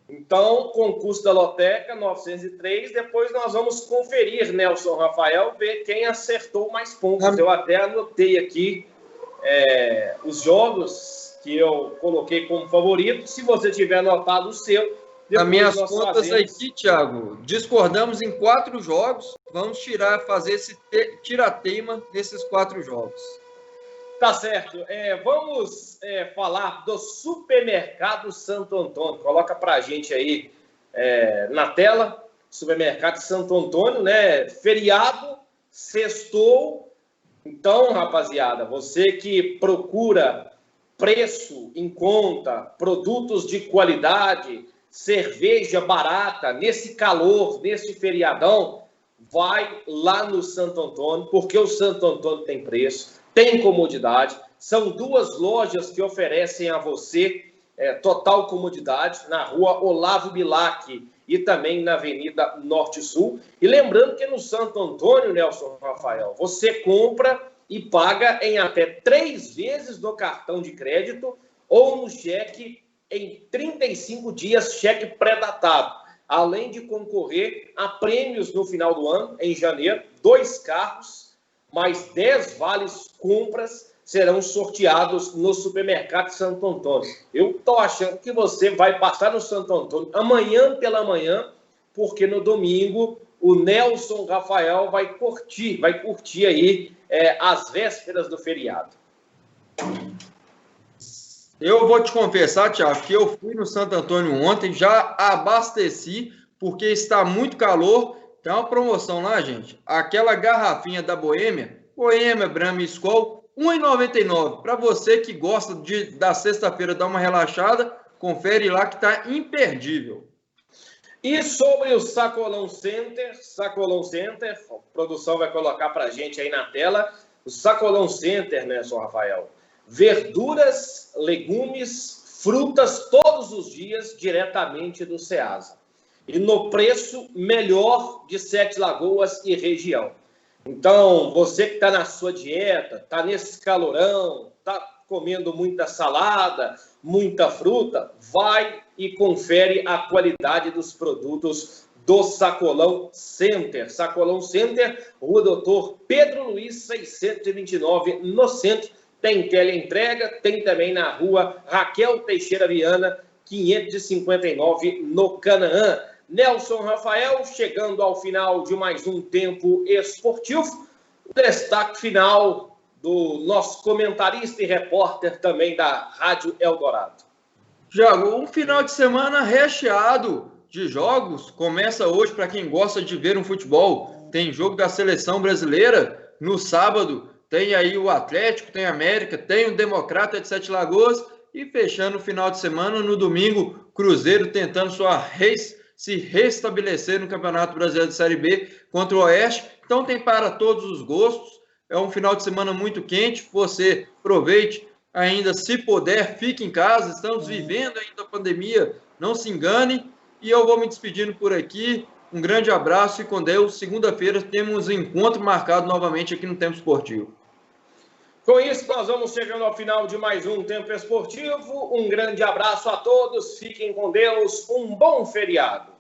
Então, concurso da Loteca, 903. Depois nós vamos conferir, Nelson Rafael, ver quem acertou mais pontos. Eu até anotei aqui os jogos que eu coloquei como favorito. Se você tiver anotado o seu... Nas minhas contas aqui, Thiago, discordamos em 4 jogos. Vamos fazer esse tira-teima desses 4 jogos. Tá certo. Vamos falar do Supermercado Santo Antônio. Coloca pra gente aí na tela. Supermercado Santo Antônio, né? Feriado, sextou. Então, rapaziada, você que procura preço em conta, produtos de qualidade, cerveja barata, nesse calor, nesse feriadão, vai lá no Santo Antônio, porque o Santo Antônio tem preço. tem comodidade. São 2 lojas que oferecem a você total comodidade, na rua Olavo Bilac e também na Avenida Norte-Sul. E lembrando que no Santo Antônio, Nelson Rafael, você compra e paga em até 3 vezes no cartão de crédito ou no cheque em 35 dias, cheque pré-datado. Além de concorrer a prêmios no final do ano, em janeiro, 2 carros, mais 10 vales compras serão sorteados no supermercado Santo Antônio. Eu estou achando que você vai passar no Santo Antônio amanhã pela manhã, porque no domingo o Nelson Rafael vai curtir aí as vésperas do feriado. Eu vou te confessar, Thiago, que eu fui no Santo Antônio ontem, já abasteci, porque está muito calor. Tem uma promoção lá, gente. Aquela garrafinha da Boêmia, Brahma e Skol, R$ 1,99. Para você que gosta da sexta-feira dar uma relaxada, confere lá que está imperdível. E sobre o Sacolão Center, a produção vai colocar para a gente aí na tela, o Sacolão Center, né, Sr. Rafael? Verduras, legumes, frutas todos os dias diretamente do Ceasa. E no preço melhor de 7 Lagoas e região. Então, você que está na sua dieta, está nesse calorão, está comendo muita salada, muita fruta, vai e confere a qualidade dos produtos do Sacolão Center. Sacolão Center, Rua Doutor Pedro Luiz, 629, no centro. Tem teleentrega, tem também na Rua Raquel Teixeira Viana, 559, no Canaã. Nelson Rafael, chegando ao final de mais um Tempo Esportivo. Destaque final do nosso comentarista e repórter também da Rádio Eldorado. Thiago, um final de semana recheado de jogos. Começa hoje para quem gosta de ver um futebol. Tem jogo da Seleção Brasileira no sábado. Tem aí o Atlético, tem a América, tem o Democrata de 7 Lagoas. E fechando o final de semana, no domingo, Cruzeiro tentando se restabelecer no Campeonato Brasileiro de Série B contra o Oeste. Então tem para todos os gostos. É um final de semana muito quente. Você aproveite ainda, se puder, fique em casa. Estamos vivendo ainda a pandemia, não se engane. E eu vou me despedindo por aqui. Um grande abraço e com Deus. Segunda-feira temos um encontro marcado novamente aqui no Tempo Esportivo. Com isso, nós vamos chegando ao final de mais um Tempo Esportivo. Um grande abraço a todos, fiquem com Deus, um bom feriado.